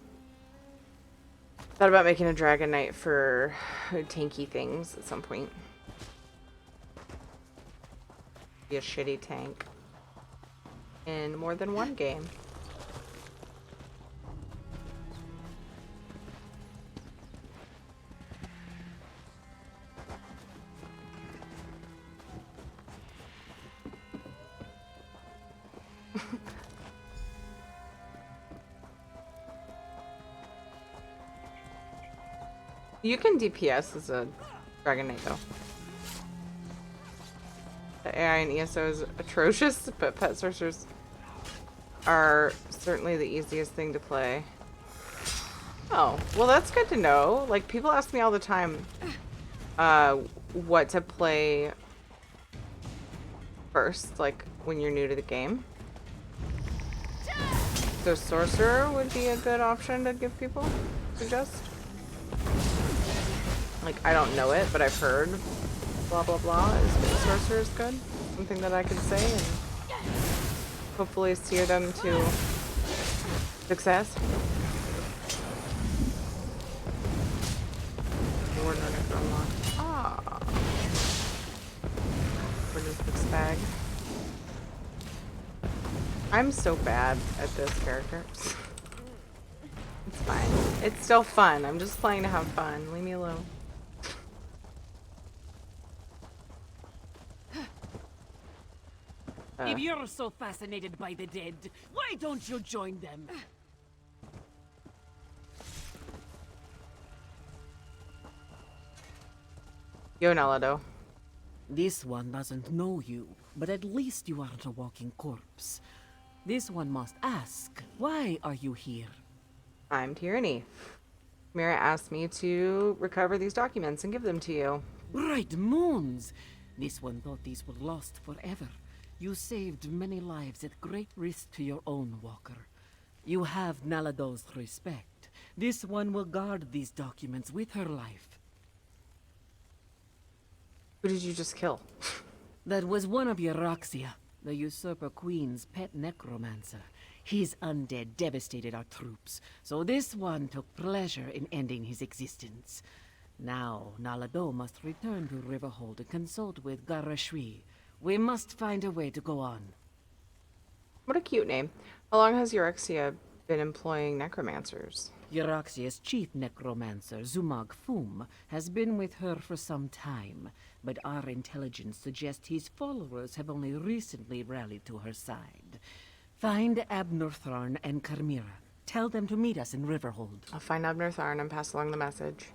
Thought about making a Dragon Knight for tanky things at some point. Be a shitty tank in more than one game. You can DPS as a Dragon Knight though. The AI in ESO is atrocious, but pet sorcerers are certainly the easiest thing to play. Oh, well that's good to know. Like, people ask me all the time what to play first, like when you're new to the game. So Sorcerer would be a good option to give people, suggest. Like, I don't know it, but I've heard blah blah blah is good. Sorcerer is good. Something that I could say and hopefully steer them to success. Warden for unlock. Ah. What is this bag? I'm so bad at this character. It's fine. It's still fun. I'm just playing to have fun. Leave me alone. If you're so fascinated by the dead, why don't you join them? Yo, Nalado. This one doesn't know you, but at least you aren't a walking corpse. This one must ask, why are you here? I'm Tyranny. Mira asked me to recover these documents and give them to you. Bright moons! This one thought these were lost forever. You saved many lives at great risk to your own walker. You have Nalado's respect. This one will guard these documents with her life. Who did you just kill? That was one of Euryxia, the usurper queen's pet necromancer. His undead devastated our troops, so this one took pleasure in ending his existence. Now, Nalado must return to Riverhold and consult with Garashwi. We must find a way to go on. What a cute name. How long has Euryxia been employing necromancers? Euryxia's chief necromancer, Zumag Fum, has been with her for some time, but our intelligence suggests his followers have only recently rallied to her side. Find Abner Tharn and Carmira. Tell them to meet us in Riverhold. I'll find Abner Tharn and pass along the message.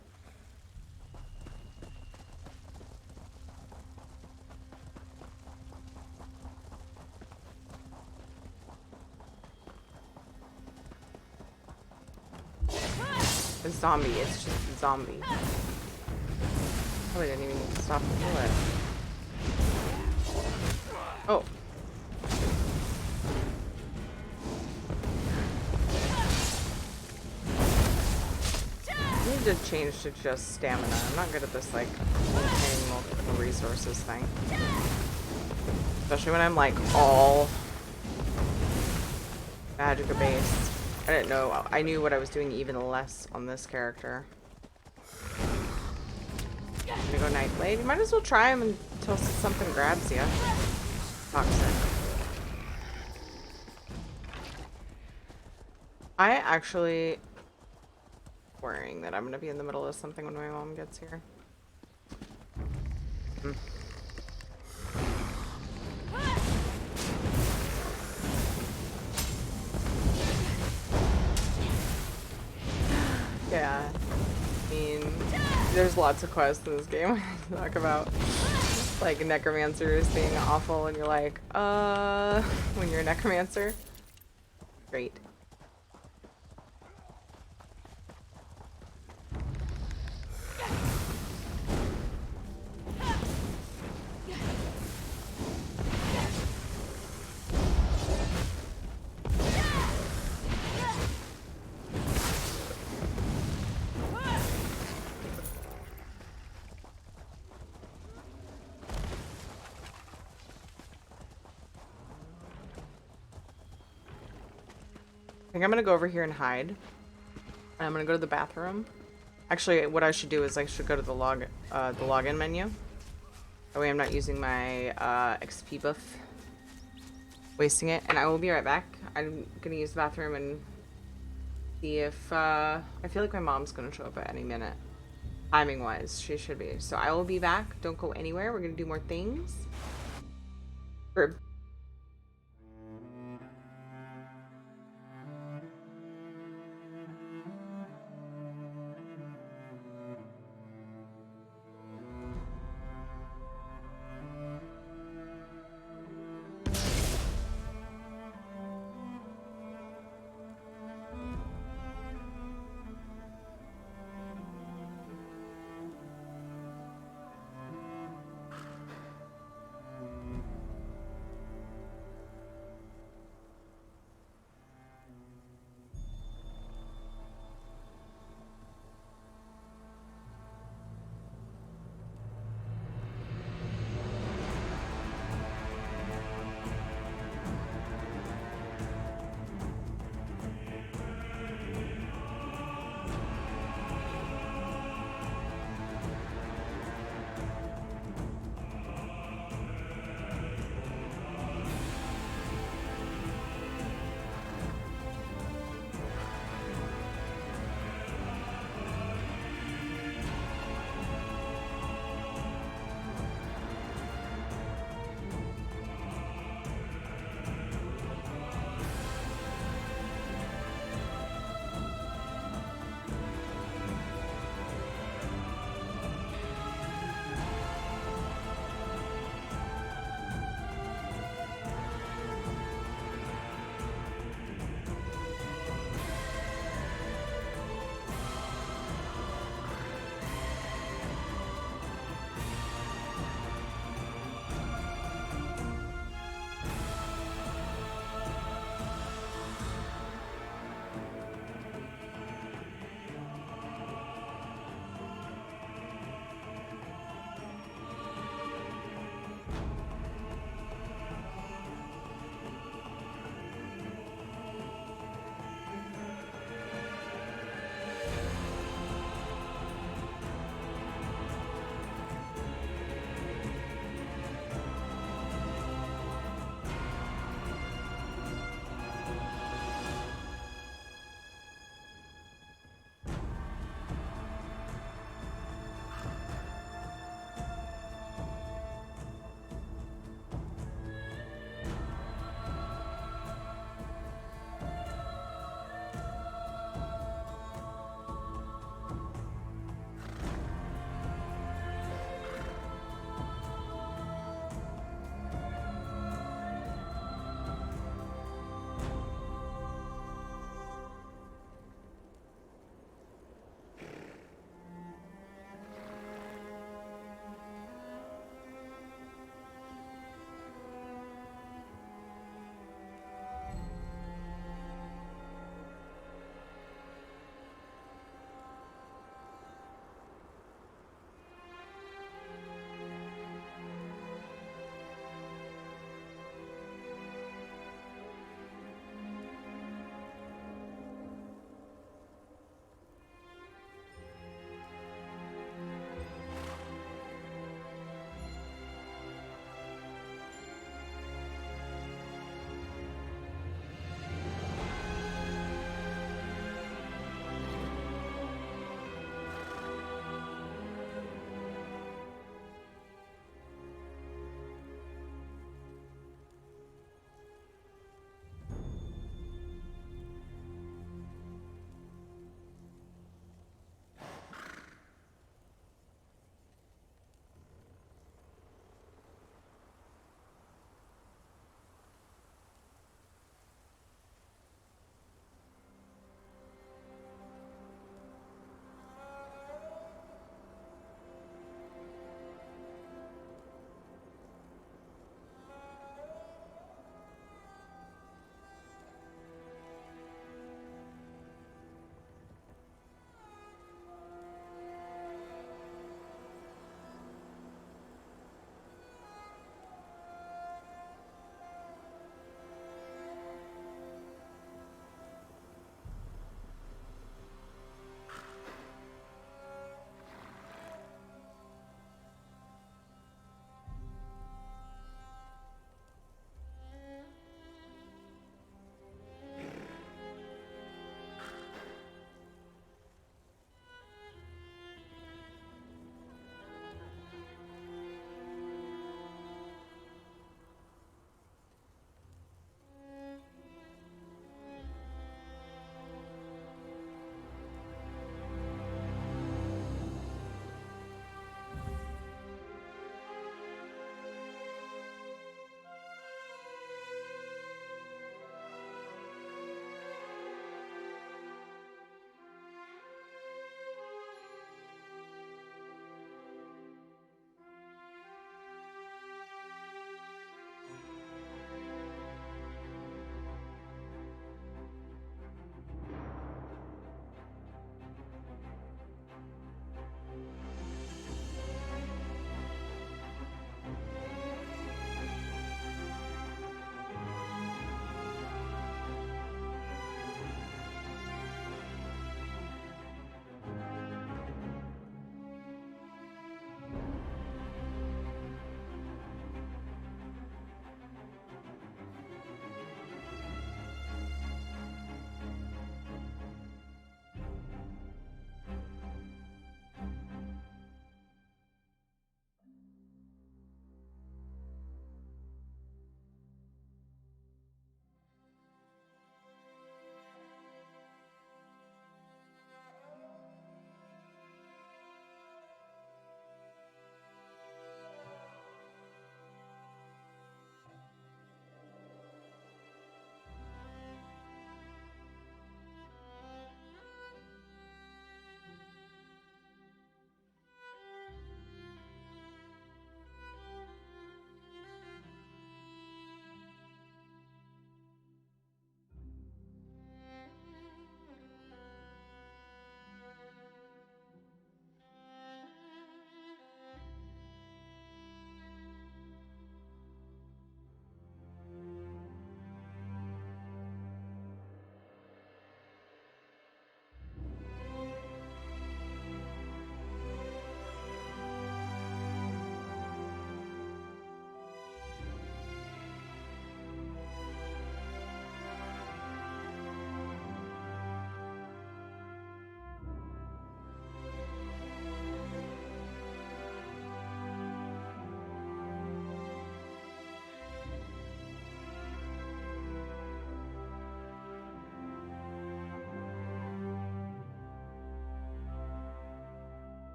A zombie, it's just a zombie. Probably didn't even need to stop the bullet. Oh. I need to change to just stamina. I'm not good at this, like, obtaining multiple resources thing. Especially when I'm, like, all magicka based. I didn't know. I knew what I was doing even less on this character. I'm gonna go Night Blade. You might as well try him until something grabs you. Toxic. I actually worrying that I'm gonna be in the middle of something when my mom gets here. Yeah, I mean, there's lots of quests in this game I talk about, like necromancers being awful, and you're like, when you're a necromancer, great. I think I'm gonna go over here and hide. And I'm gonna go to the bathroom. Actually, what I should do is I should go to the login menu. That way I'm not using my XP buff, wasting it. And I will be right back. I'm gonna use the bathroom and see if I feel like my mom's gonna show up at any minute. Timing wise, she should be. So I will be back. Don't go anywhere. We're gonna do more things. For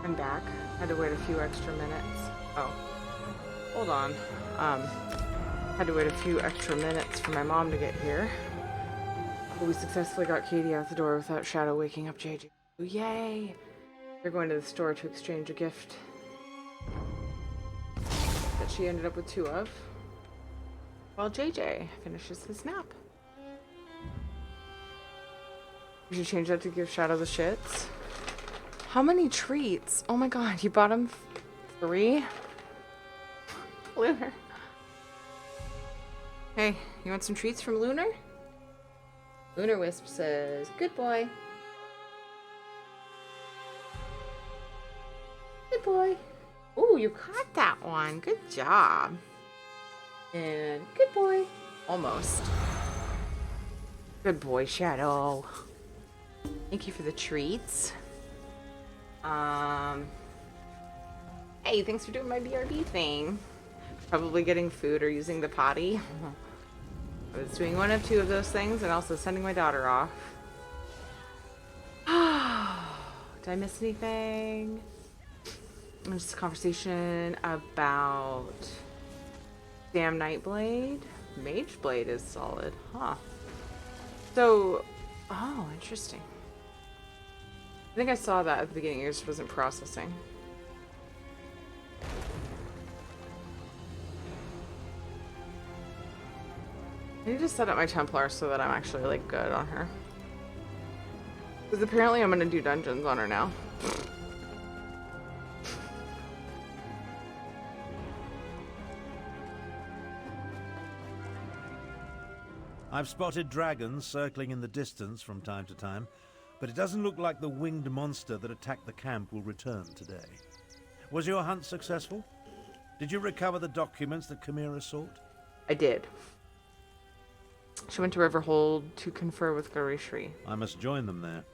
I'm back. Had to wait a few extra minutes. Oh. Hold on. Had to wait a few extra minutes for my mom to get here. But we successfully got Katie out the door without Shadow waking up JJ. Yay! They're going to the store to exchange a gift that she ended up with 2 of, while JJ finishes his nap. We should change that to give Shadow the shits. How many treats? Oh my god, you bought him 3? Lunar. Hey, you want some treats from Lunar? Lunar Wisp says, good boy. Good boy. Ooh, you caught that one. Good job. And good boy. Almost. Good boy, Shadow. Thank you for the treats. Hey, thanks for doing my BRB thing. Probably getting food or using the potty. I was doing 1 of 2 of those things and also sending my daughter off. Did I miss anything? Just a conversation about Damn Nightblade. Mageblade is solid, huh? So, oh, interesting. I think I saw that at the beginning. I just wasn't processing. I need to set up my Templar so that I'm actually like good on her. Because apparently I'm gonna do dungeons on her now. I've spotted dragons circling in the distance from time to time, but it doesn't look like the winged monster that attacked the camp will return today. Was your hunt successful? Did you recover the documents that Chimera sought? I did. She went to Riverhold to confer with Garishri. I must join them there.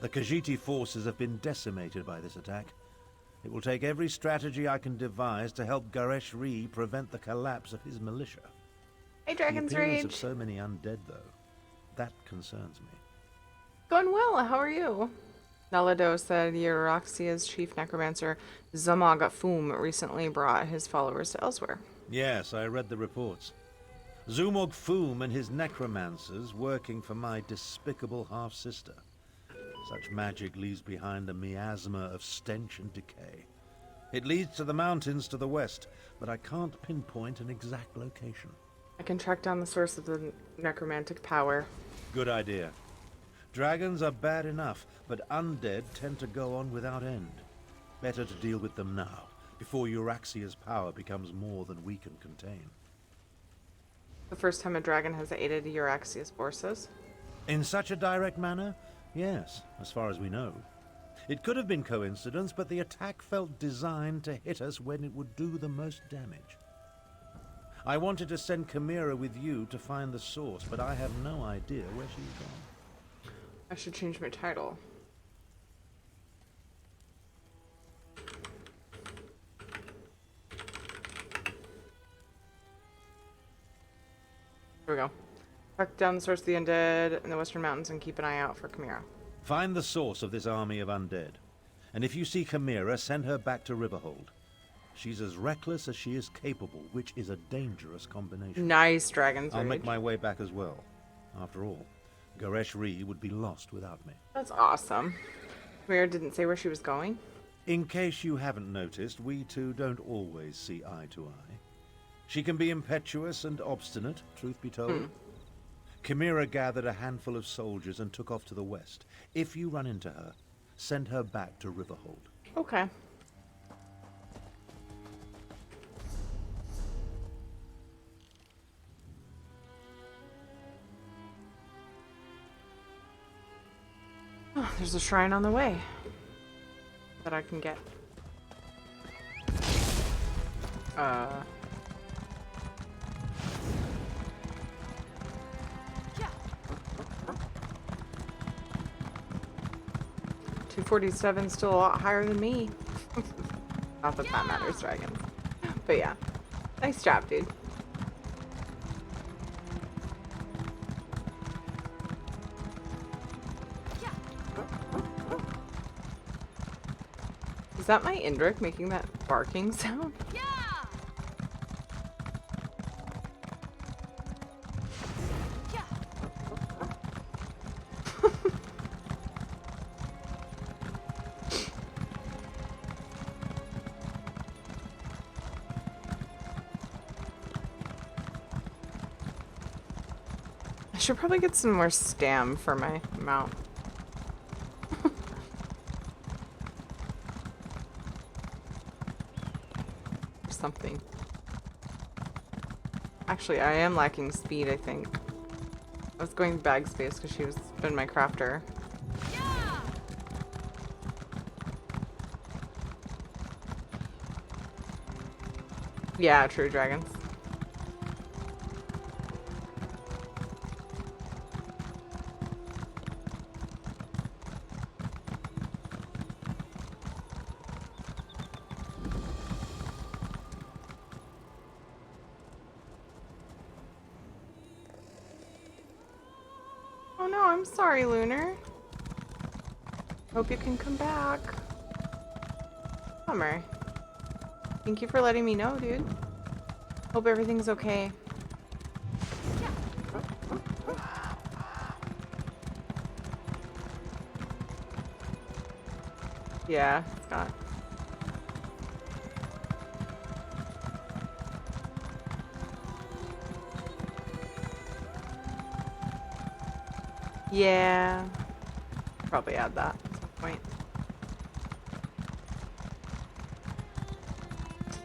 The Khajiiti forces have been decimated by this attack. It will take every strategy I can devise to help Garishri prevent the collapse of his militia. Hey, Dragon's The appearance Rage. of so many undead, though, that concerns me. Going well. How are you? Nalado said Euryxia's chief necromancer Zamag Fum recently brought his followers to Elsweyr. Yes, I read the reports. Zumog Foom and his necromancers working for my despicable half-sister. Such magic leaves behind a miasma of stench and decay. It leads to the mountains to the west, but I can't pinpoint an exact location. I can track down the source of the necromantic power. Good idea. Dragons are bad enough, but undead tend to go on without end. Better to deal with them now, before Euryxia's power becomes more than we can contain. The first time a dragon has aided Euryxia's forces. In such a direct manner? Yes, as far as we know. It could have been coincidence, but the attack felt designed to hit us when it would do the most damage. I wanted to send Chimera with you to find the source, but I have no idea where she's gone. I should change my title. Here we go. Track down the source of the undead in the Western Mountains and keep an eye out for Chimera. Find the source of this army of undead. And if you see Chimera, send her back to Riverhold. She's as reckless as she is capable, which is a dangerous combination. Nice, Dragon's I'll Rage. make my way back as well. After all, Garishri would be lost without me. That's awesome. Chimera didn't say where she was going. In case you haven't noticed, we two don't always see eye to eye. She can be impetuous and obstinate, truth be told. Chimera gathered a handful of soldiers and took off to the west. If you run into her, send her back to Riverhold. Okay. Oh, there's a shrine on the way that I can get. $247 still a lot higher than me. Not that that matters, dragons. But yeah. Nice job, dude. Is that my Indrik making that barking sound? Yeah! I should probably get some more stam for my mount. Something. Actually, I am lacking speed, I think. I was going bag space because she was been my crafter. Yeah, true dragons. Oh no, I'm sorry, Lunar. Hope you can come back. Bummer. Thank you for letting me know, dude. Hope everything's okay. Yeah, Scott. Yeah. Probably add that at some point.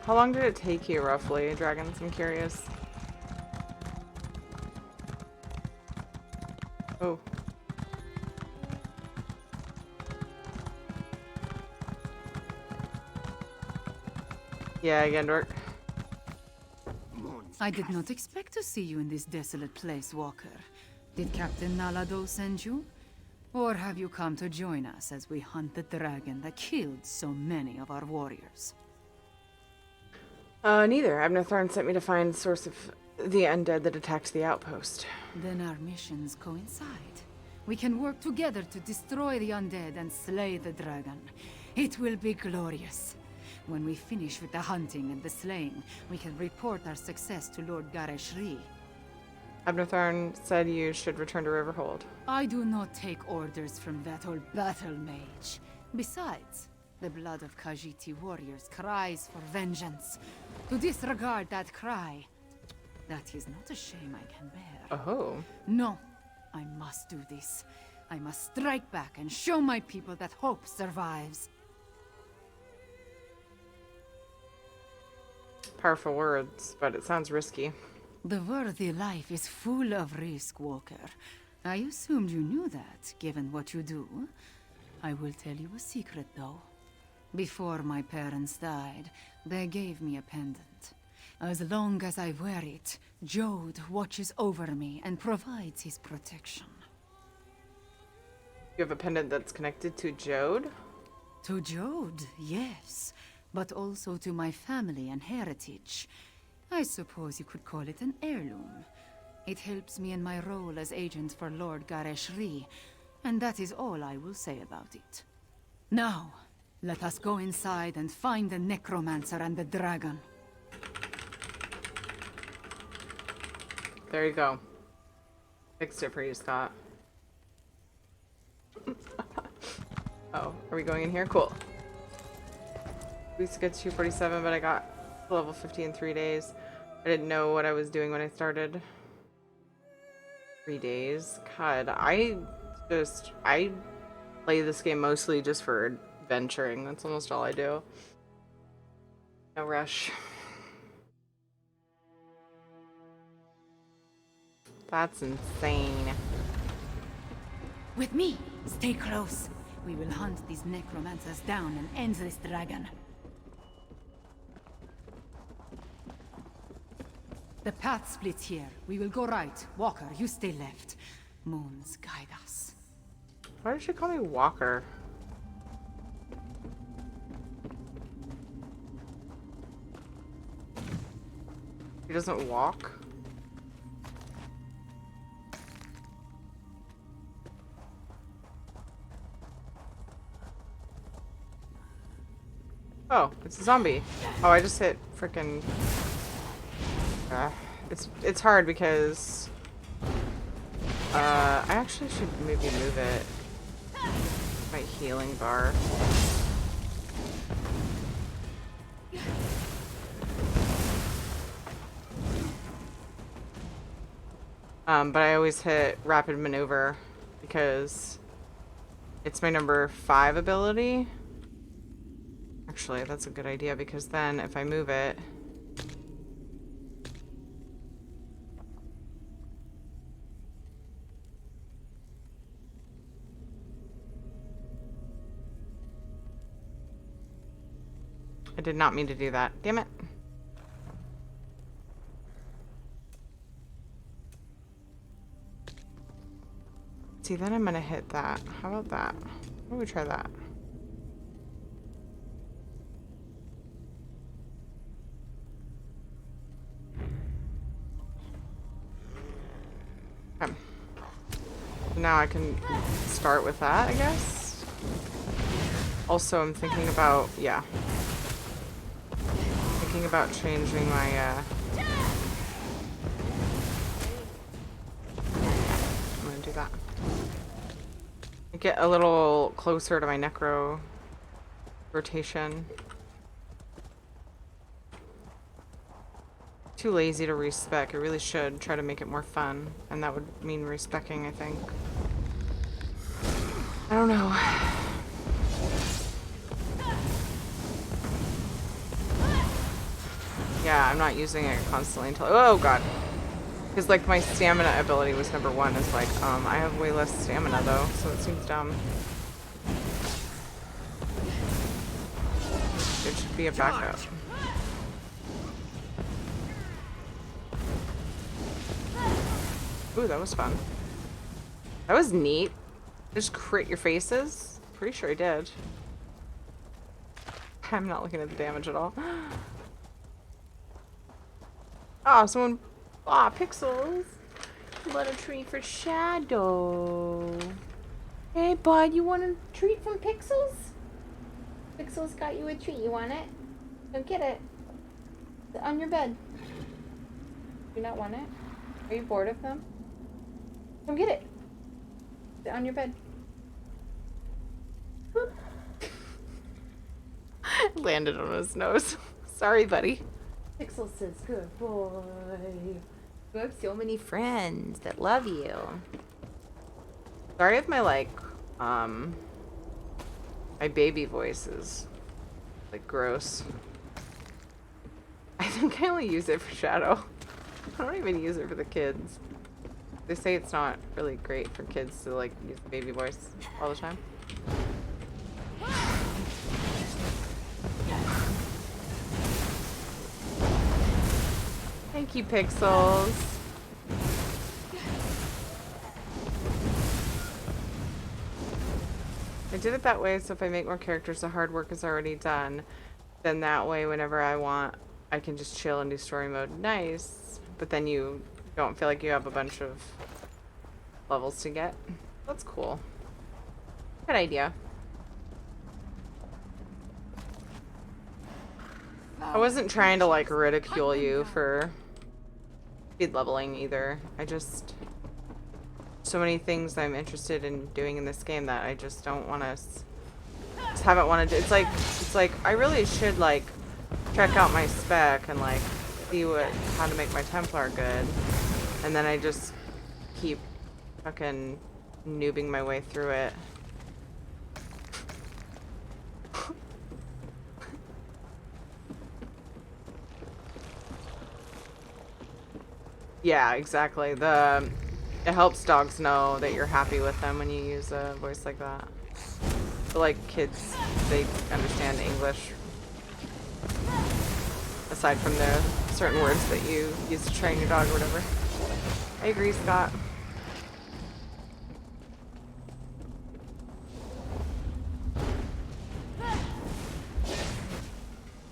How long did it take you, roughly, dragons? I'm curious. Oh. Yeah, Gendork. I did not expect to see you in this desolate place, Walker. Did Captain Nalado send you? Or have you come to join us as we hunt the dragon that killed so many of our warriors? Neither. Abnethorn sent me to find the source of the undead that attacked the outpost. Then our missions coincide. We can work together to destroy the undead and slay the dragon. It will be glorious. When we finish with the hunting and the slaying, we can report our success to Lord Gareshri. Abnethorn said you should return to Riverhold. I do not take orders from that old battle mage. Besides, the blood of Khajiiti warriors cries for vengeance. To disregard that cry, that is not a shame I can bear. Oh. No, I must do this. I must strike back and show my people that hope survives. Powerful words, but it sounds risky. The worthy life is full of risk, Walker. I assumed you knew that, given what you do. I will tell you a secret, though. Before my parents died, they gave me a pendant. As long as I wear it, Jode watches over me and provides his protection. You have a pendant that's connected to Jode? To Jode, yes, but also to my family and heritage. I suppose you could call it an heirloom. It helps me in my role as agent for Lord Gareshri, and that is all I will say about it. Now, let us go inside and find the necromancer and the dragon. There you go. Fixed it for you, Scott. Oh, are we going in here? Cool. We used to get to 247, but I got to level 50 in 3 days. I didn't know what I was doing when I started. 3 days? God, I play this game mostly just for adventuring. That's almost all I do. No rush. That's insane. With me, stay close. We will hunt these necromancers down and end this dragon. The path splits here. We will go right. Walker, you stay left. Moons guide us. Why did she call me Walker? He doesn't walk? Oh, it's a zombie. Oh, I just hit frickin'... it's hard because... I actually should maybe move it. My healing bar. But I always hit rapid maneuver because it's my number 5 ability. Actually, that's a good idea because then if I move it... I did not mean to do that. Damn it. See, then I'm gonna hit that. How about that? Why don't we try that? Okay. So now I can start with that, I guess. Also, I'm thinking about, yeah. Thinking about changing my, I'm gonna do that. Get a little closer to my necro rotation. Too lazy to respec. I really should try to make it more fun, and that would mean respecking, I think. I don't know. Yeah, I'm not using it constantly until... Oh, God. Because, like, my stamina ability was number 1. Is like, I have way less stamina, though, so it seems dumb. It should be a backup. Ooh, that was fun. That was neat. Just crit your faces. Pretty sure I did. I'm not looking at the damage at all. Oh, someone... Ah, Pixels. What a treat for Shadow. Hey, bud, you want a treat from Pixels? Pixels got you a treat. You want it? Go get it. It's on your bed. Do you not want it? Are you bored of them? Come get it. Sit on your bed. Landed on his nose. Sorry, buddy. Pixel says, good boy. You have so many friends that love you. Sorry if my, like, my baby voice is, like, gross. I think I only use it for Shadow. I don't even use it for the kids. They say it's not really great for kids to, like, use the baby voice all the time. Thank you, Pixels. I did it that way, so if I make more characters, the hard work is already done. Then that way, whenever I want, I can just chill and do story mode. Nice. But then you don't feel like you have a bunch of levels to get. That's cool. Good idea. I wasn't trying to, like, ridicule you for speed leveling either. I just... So many things I'm interested in doing in this game that I just don't want to... Just haven't wanted to... It's like, I really should, like, check out my spec and, like, see how to make my Templar good. And then I just keep fucking noobing my way through it. Yeah, exactly. It helps dogs know that you're happy with them when you use a voice like that. But like kids, they understand English. Aside from the certain words that you use to train your dog or whatever. I agree, Scott.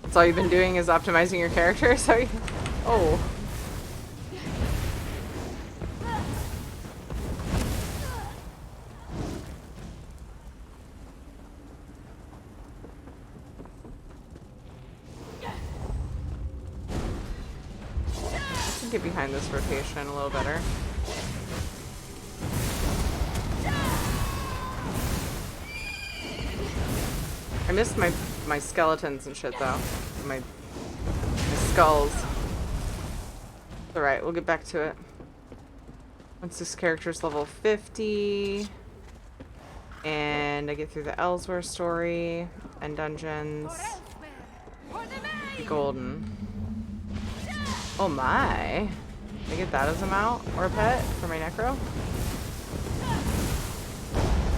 That's all you've been doing is optimizing your character? So, oh. get behind this rotation a little better. I missed my skeletons and shit though. My skulls. It's alright, we'll get back to it. Once this character's level 50 and I get through the Elsweyr story and dungeons. Be golden. Oh my. Can I get that as a mount or a pet for my necro?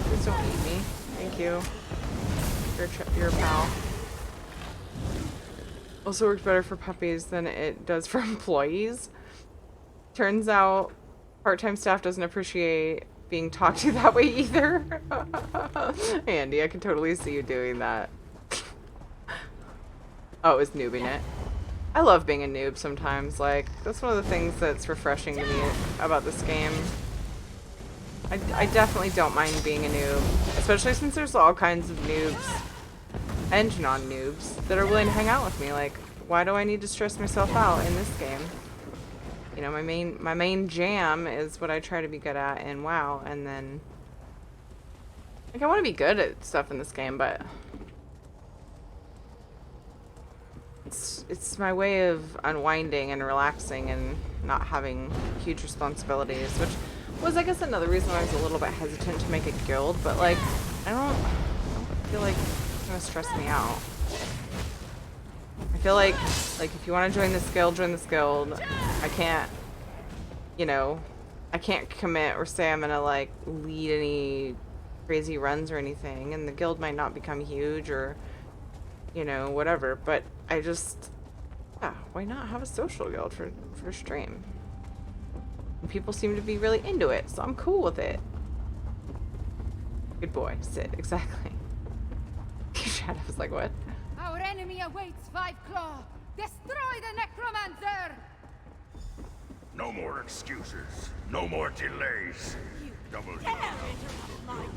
Please don't eat me. Thank you. You're a pal. Also works better for puppies than it does for employees. Turns out part-time staff doesn't appreciate being talked to that way either. Andy, I can totally see you doing that. Oh, it was noobing it. I love being a noob sometimes. Like, that's one of the things that's refreshing to me about this game. I definitely don't mind being a noob, especially since there's all kinds of noobs and non-noobs that are willing to hang out with me. Like, why do I need to stress myself out in this game? You know, my main jam is what I try to be good at in WoW, and then like I want to be good at stuff in this game, but it's my way of unwinding and relaxing and not having huge responsibilities, which was, I guess, another reason why I was a little bit hesitant to make a guild, but like I don't feel like it's gonna stress me out. I feel like if you want to join this guild, join this guild. I can't, you know, I can't commit or say I'm gonna like lead any crazy runs or anything, and the guild might not become huge or, you know, whatever, but I just, yeah, why not have a social guild for stream? And people seem to be really into it, so I'm cool with it. Good boy, sit, exactly. Shadow's like, what? Our enemy awaits, Five Claw. Destroy the necromancer! No more excuses. No more delays. Double your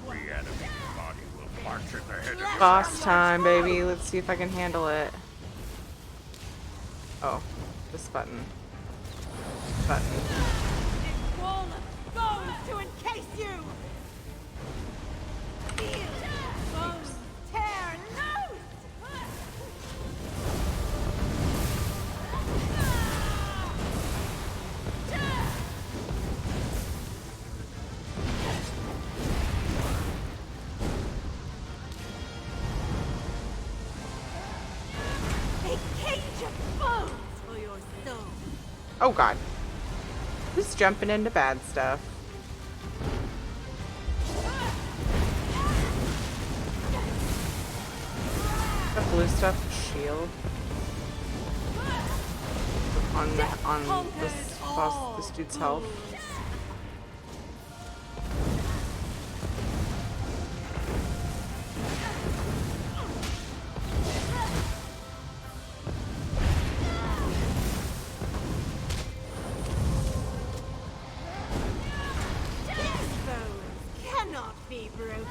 reanimated body will march at the head of Boss time, baby. Let's see if I can handle it. Oh, this button. Button. This wall of bones to encase you! Feel bones tear loose! A cage of bones for your soul. Oh god. Who's jumping into bad stuff? The blue stuff shield on this dude's health. Cannot be broken.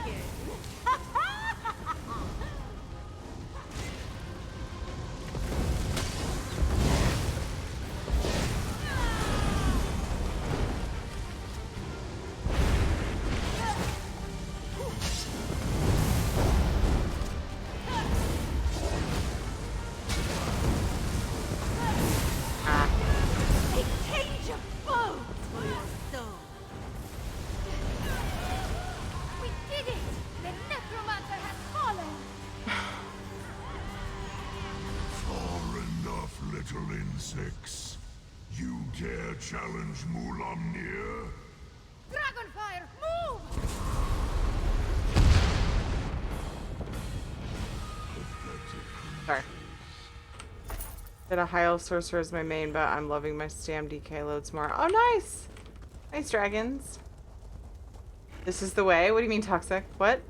A cage of bones for your soul. We did it! The necromancer has fallen! Far enough, little insects. You dare challenge Mulamnir? Dragonfire, move! Sorry. Did a high elf sorcerer as my main, but I'm loving my stam DK loads more. Oh, nice! Nice, dragons. This is the way? What do you mean, toxic? What?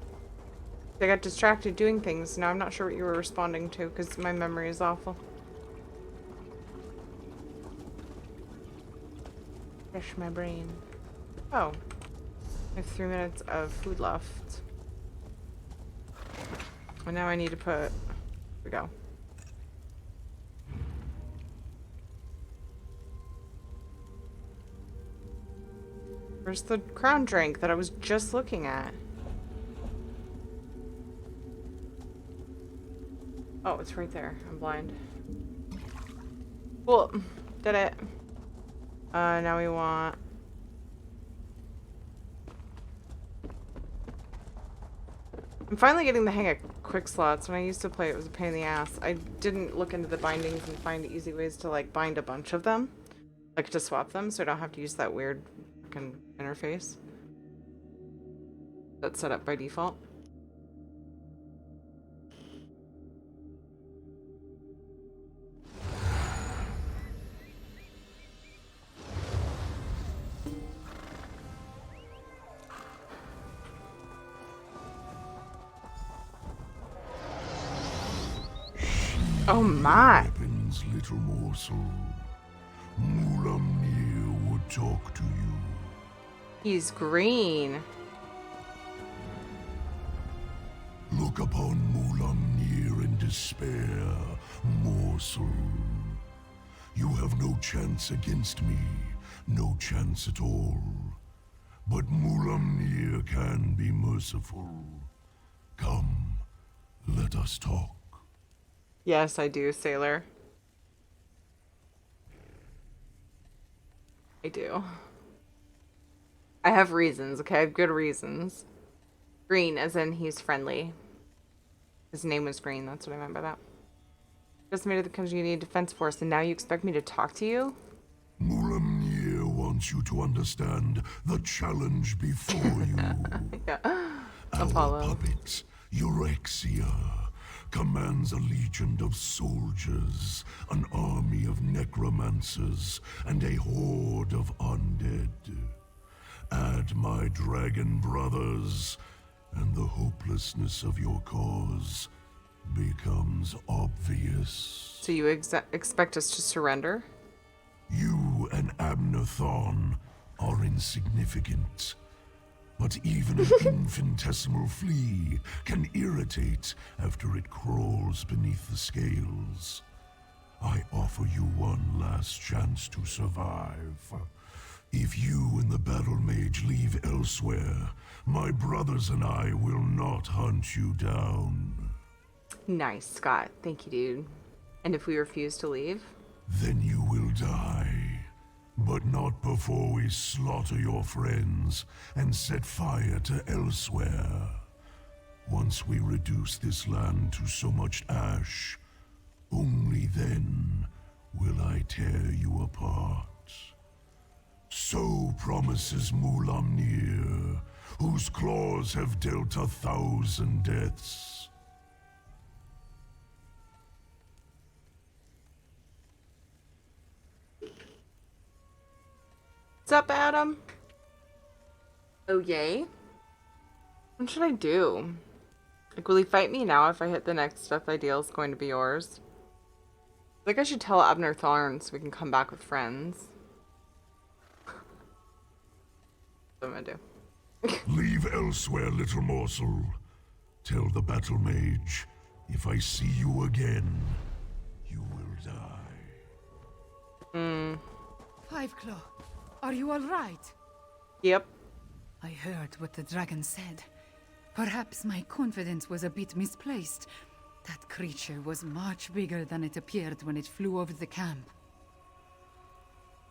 I got distracted doing things. Now I'm not sure what you were responding to because my memory is awful. Fresh my brain. Oh. I have 3 minutes of food left. And now I need to put... Here we go. Where's the crown drink that I was just looking at? Oh, it's right there. I'm blind. Cool. Did it. Now we want... I'm finally getting the hang of quick slots. When I used to play, it was a pain in the ass. I didn't look into the bindings and find easy ways to, like, bind a bunch of them. Like, to swap them, so I don't have to use that weird fucking interface that's set up by default. Oh my! Weapons, little morsel. Mulamnir would talk to you. He's green. Look upon Mulamnir in despair, morsel. You have no chance against me, no chance at all. But Mulamnir can be merciful. Come, let us talk. Yes, I do, sailor. I do. I have reasons, okay? I have good reasons. Green, as in he's friendly. His name was Green, that's what I meant by that. Just made it the Kajini Defense Force, and now you expect me to talk to you? Mulamnir wants you to understand the challenge before you. Yeah. Our Apollo. puppet, Eurexia, commands a legion of soldiers, an army of necromancers, and a horde of undead. Add my dragon brothers, and the hopelessness of your cause becomes obvious. So you expect us to surrender? You and Abner Thorn are insignificant. But even an infinitesimal flea can irritate after it crawls beneath the scales. I offer you one last chance to survive. If you and the battle mage leave Elsweyr, my brothers and I will not hunt you down. Nice, Scott. Thank you, dude. And if we refuse to leave? Then you will die. But not before we slaughter your friends and set fire to Elsweyr. Once we reduce this land to so much ash, only then will I tear you apart. So promises Mulamnir, whose claws have dealt 1,000 deaths. What's up, Adam? Oh, yay? What should I do? Like, will he fight me now if I hit the next death ideal is going to be yours? I think I should tell Abner Thorn so we can come back with friends. What am I gonna do? Leave Elsweyr, little morsel. Tell the battle mage, if I see you again, you will die. Fiveclaw, are you all right? Yep. I heard what the dragon said. Perhaps my confidence was a bit misplaced. That creature was much bigger than it appeared when it flew over the camp.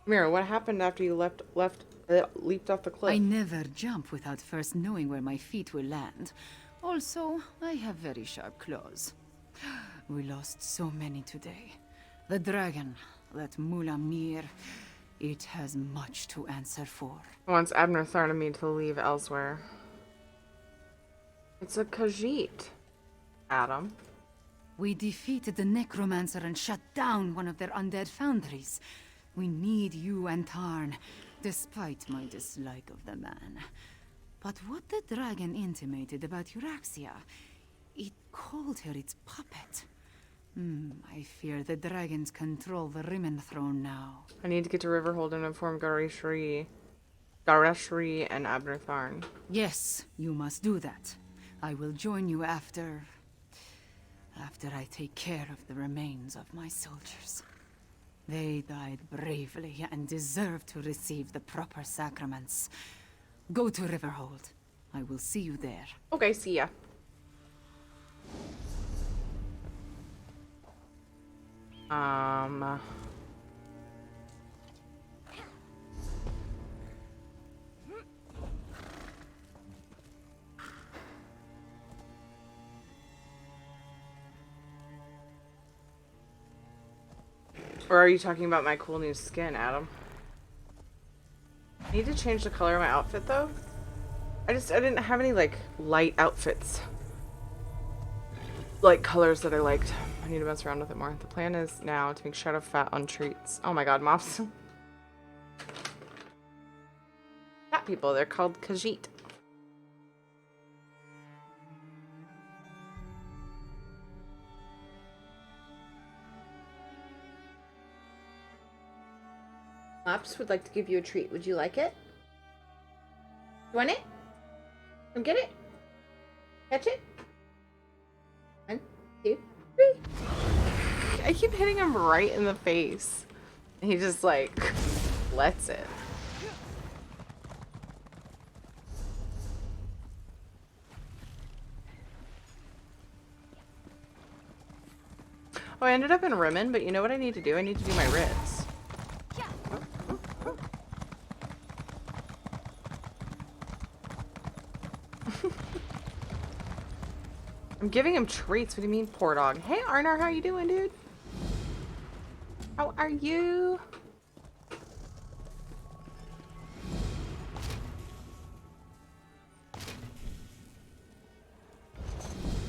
Mira, what happened after you leaped off the cliff? I never jump without first knowing where my feet will land. Also, I have very sharp claws. We lost so many today. The dragon, that Mulamnir, it has much to answer for. Wants Abner Thorn and me to leave Elsweyr. It's a Khajiit, Adam. We defeated the necromancer and shut down one of their undead foundries. We need you and Tarn, despite my dislike of the man. But what the dragon intimated about Eurexia, it called her its puppet. I fear the dragons control the Rimmen throne now. I need to get to Riverhold and inform Gareshri and Abner Thorn. Yes, you must do that. I will join you after I take care of the remains of my soldiers. They died bravely and deserve to receive the proper sacraments. Go to Riverhold. I will see you there. Okay, see ya. Or are you talking about my cool new skin, Adam? I need to change the color of my outfit, though. I didn't have any, like, light outfits. Like, colors that I liked. I need to mess around with it more. The plan is now to make shadow fat on treats. Oh my god, mops. Fat people, they're called Khajiit. Mops would like to give you a treat. Would you like it? You want it? Come get it? Catch it? 1, 2, 3. I keep hitting him right in the face. And he just like lets it. Oh, I ended up in Rimmon, but you know what I need to do? I need to do my ribs. I'm giving him treats. What do you mean, poor dog? Hey, Arnar, how you doing, dude? How are you?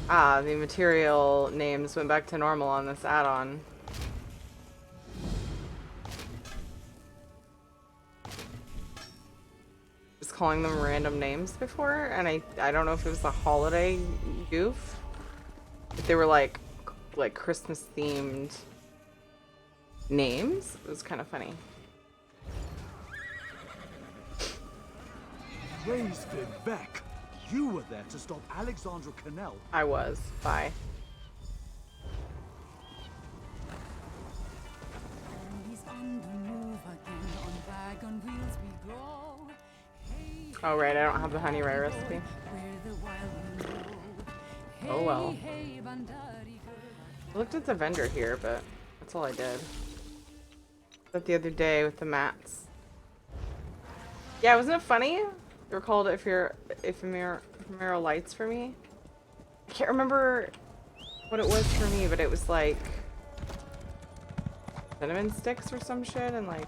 Ah, the material names went back to normal on this add-on. Just calling them random names before, and I don't know if it was the holiday goof. If they were like Christmas themed names. It was kind of funny. Raise them back. You were there to stop Alexandra Cannell. I was. Bye. Oh right, I don't have the honey rye recipe. Oh well. I looked at the vendor here, but that's all I did. But the other day with the mats. Yeah, wasn't it funny? They were called ephemeral lights for me. I can't remember what it was for me, but it was like cinnamon sticks or some shit, and like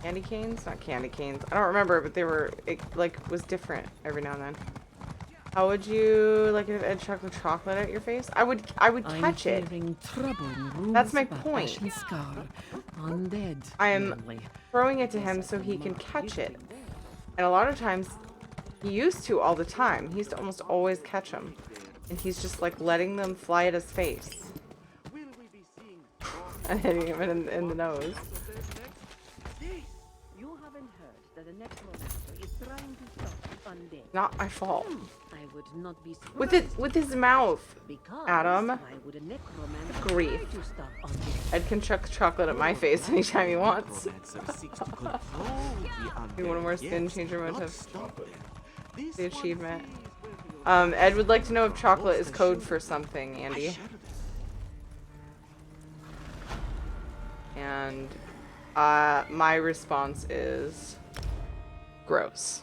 candy canes, not candy canes. I don't remember, but they were, it like was different every now and then. How would you like it if Ed chucked chocolate at your face? I would catch it. That's my point. I am throwing it to him so he can catch it. And a lot of times, he used to all the time. He used to almost always catch them. And he's just like letting them fly at his face. And hitting him in the nose. You haven't heard that the necromancer is trying to stop the undead. Not my fault. I would not be With his mouth, Adam. Why would a necromancer Grief. try to stop undead? Ed can chuck chocolate at my face anytime he wants. You want a more skin changer motive? The achievement. Ed would like to know if chocolate is code for something, Andy. And my response is gross.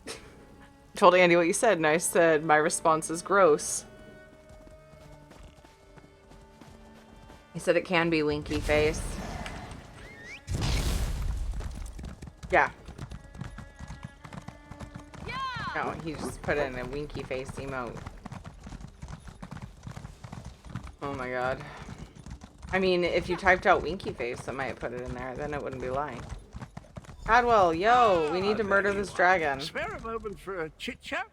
I told Andy what you said, and I said my response is gross. He said it can be winky face. Yeah. No, he just put in a winky face emote. Oh my god. I mean, if you typed out winky face, I might put it in there, then it wouldn't be lying. Cadwell, yo, we need to murder this dragon. Spare a moment for a chit-chat?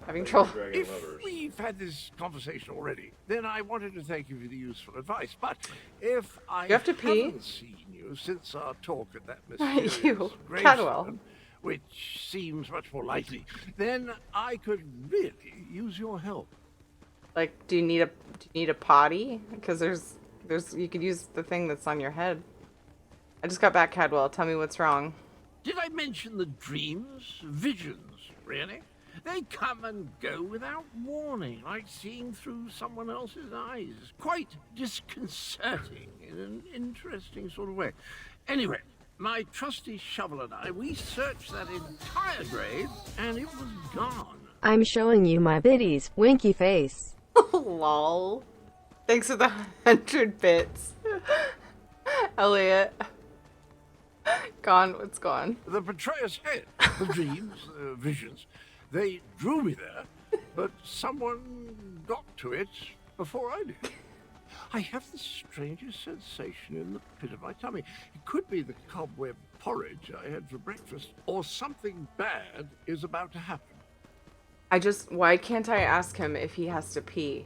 Having trouble. If we've had this conversation already, then I wanted to thank you for the useful advice. But if I You have to pee? haven't seen you since our talk at that mysterious You, Cadwell. gravestone, which seems much more likely, then I could really use your help. Like, do you need a potty? Because there's you could use the thing that's on your head. I just got back, Cadwell. Tell me what's wrong. Did I mention the dreams? Visions, really? They come and go without warning, like seeing through someone else's eyes. Quite disconcerting in an interesting sort of way. Anyway, my trusty shovel and I, we searched that entire grave, and it was gone. I'm showing you my biddies, winky face. Lol. Thanks for the 100 bits. Elliot. Gone, it's gone. The betrayer's head, the dreams, the visions, they drew me there, but someone got to it before I did. I have the strangest sensation in the pit of my tummy. It could be the cobweb porridge I had for breakfast, or something bad is about to happen. Why can't I ask him if he has to pee?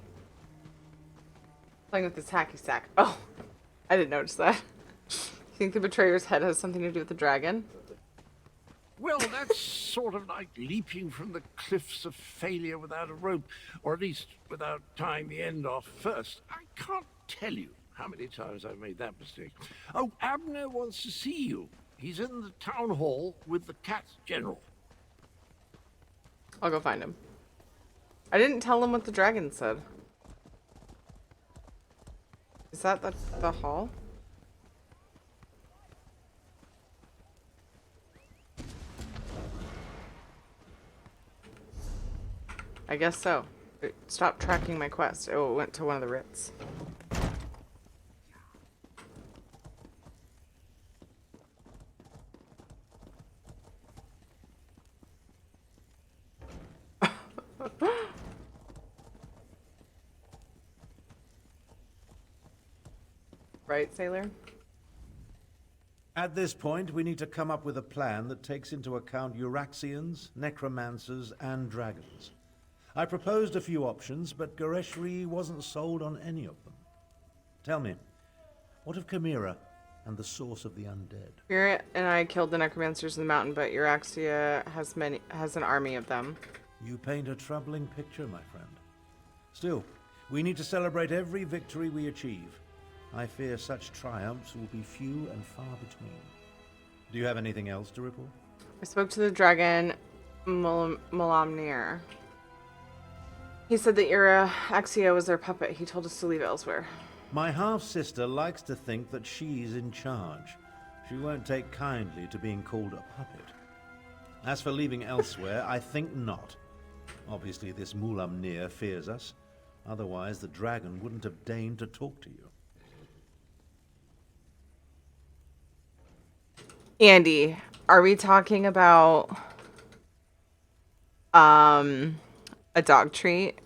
Playing with this hacky sack. Oh, I didn't notice that. You think the betrayer's head has something to do with the dragon? Well, that's sort of like leaping from the cliffs of failure without a rope, or at least without tying the end off first. I can't tell you how many times I've made that mistake. Oh, Abner wants to see you. He's in the town hall with the cat general. I'll go find him. I didn't tell him what the dragon said. Is that the hall? I guess so. Stop tracking my quest. Oh, it went to one of the Ritz. Right, Sailor? At this point, we need to come up with a plan that takes into account Euraxians, necromancers, and dragons. I proposed a few options, but Goreshri wasn't sold on any of them. Tell me, what of Chimera and the source of the undead? Chimera and I killed the necromancers in the mountain, but Euraxia has an army of them. You paint a troubling picture, my friend. Still, we need to celebrate every victory we achieve. I fear such triumphs will be few and far between. Do you have anything else to report? I spoke to the dragon Malamnir. He said the Axia was their puppet. He told us to leave Elsweyr. My half-sister likes to think that she's in charge. She won't take kindly to being called a puppet. As for leaving Elsweyr, I think not. Obviously, this Mulamnir fears us. Otherwise, the dragon wouldn't have deigned to talk to you. Andy, are we talking about a dog treat?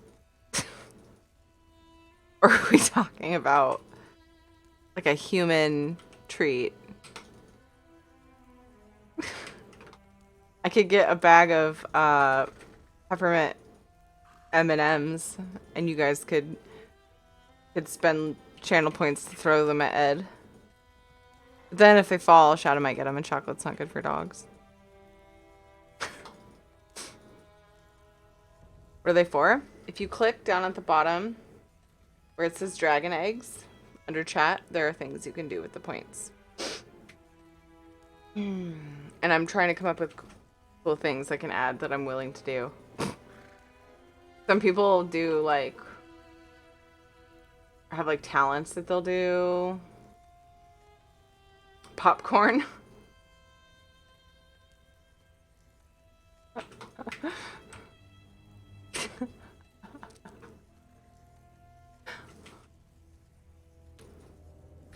Or are we talking about like a human treat? I could get a bag of peppermint M&Ms and you guys could spend channel points to throw them at Ed. But then if they fall, Shadow might get them, and chocolate's not good for dogs. What are they for? If you click down at the bottom where it says dragon eggs, under chat, there are things you can do with the points. And I'm trying to come up with cool things I can add that I'm willing to do. Some people do like, have like talents that they'll do. Popcorn.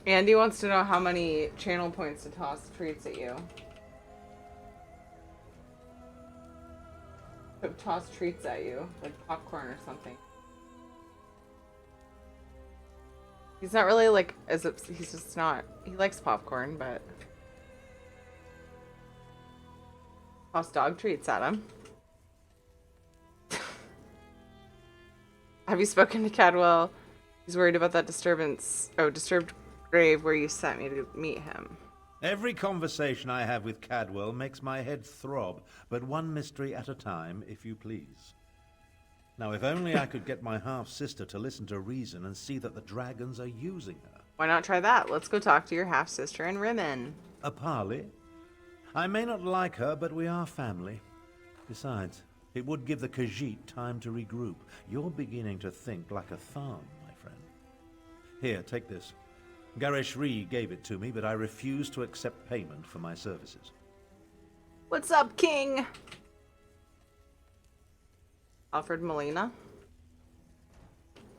Andy wants to know how many channel points to toss treats at you. Toss treats at you, like popcorn or something. He's not really like, he's just not, he likes popcorn, but toss dog treats at him. Have you spoken to Cadwell? He's worried about that disturbed grave where you sent me to meet him. Every conversation I have with Cadwell makes my head throb, but one mystery at a time, if you please. Now, if only I could get my half-sister to listen to reason and see that the dragons are using her. Why not try that? Let's go talk to your half-sister in Rimmon. A parley? I may not like her, but we are family. Besides, it would give the Khajiit time to regroup. You're beginning to think like a Tharn, my friend. Here, take this. Gareshri gave it to me, but I refuse to accept payment for my services. What's up, King? Alfred Molina?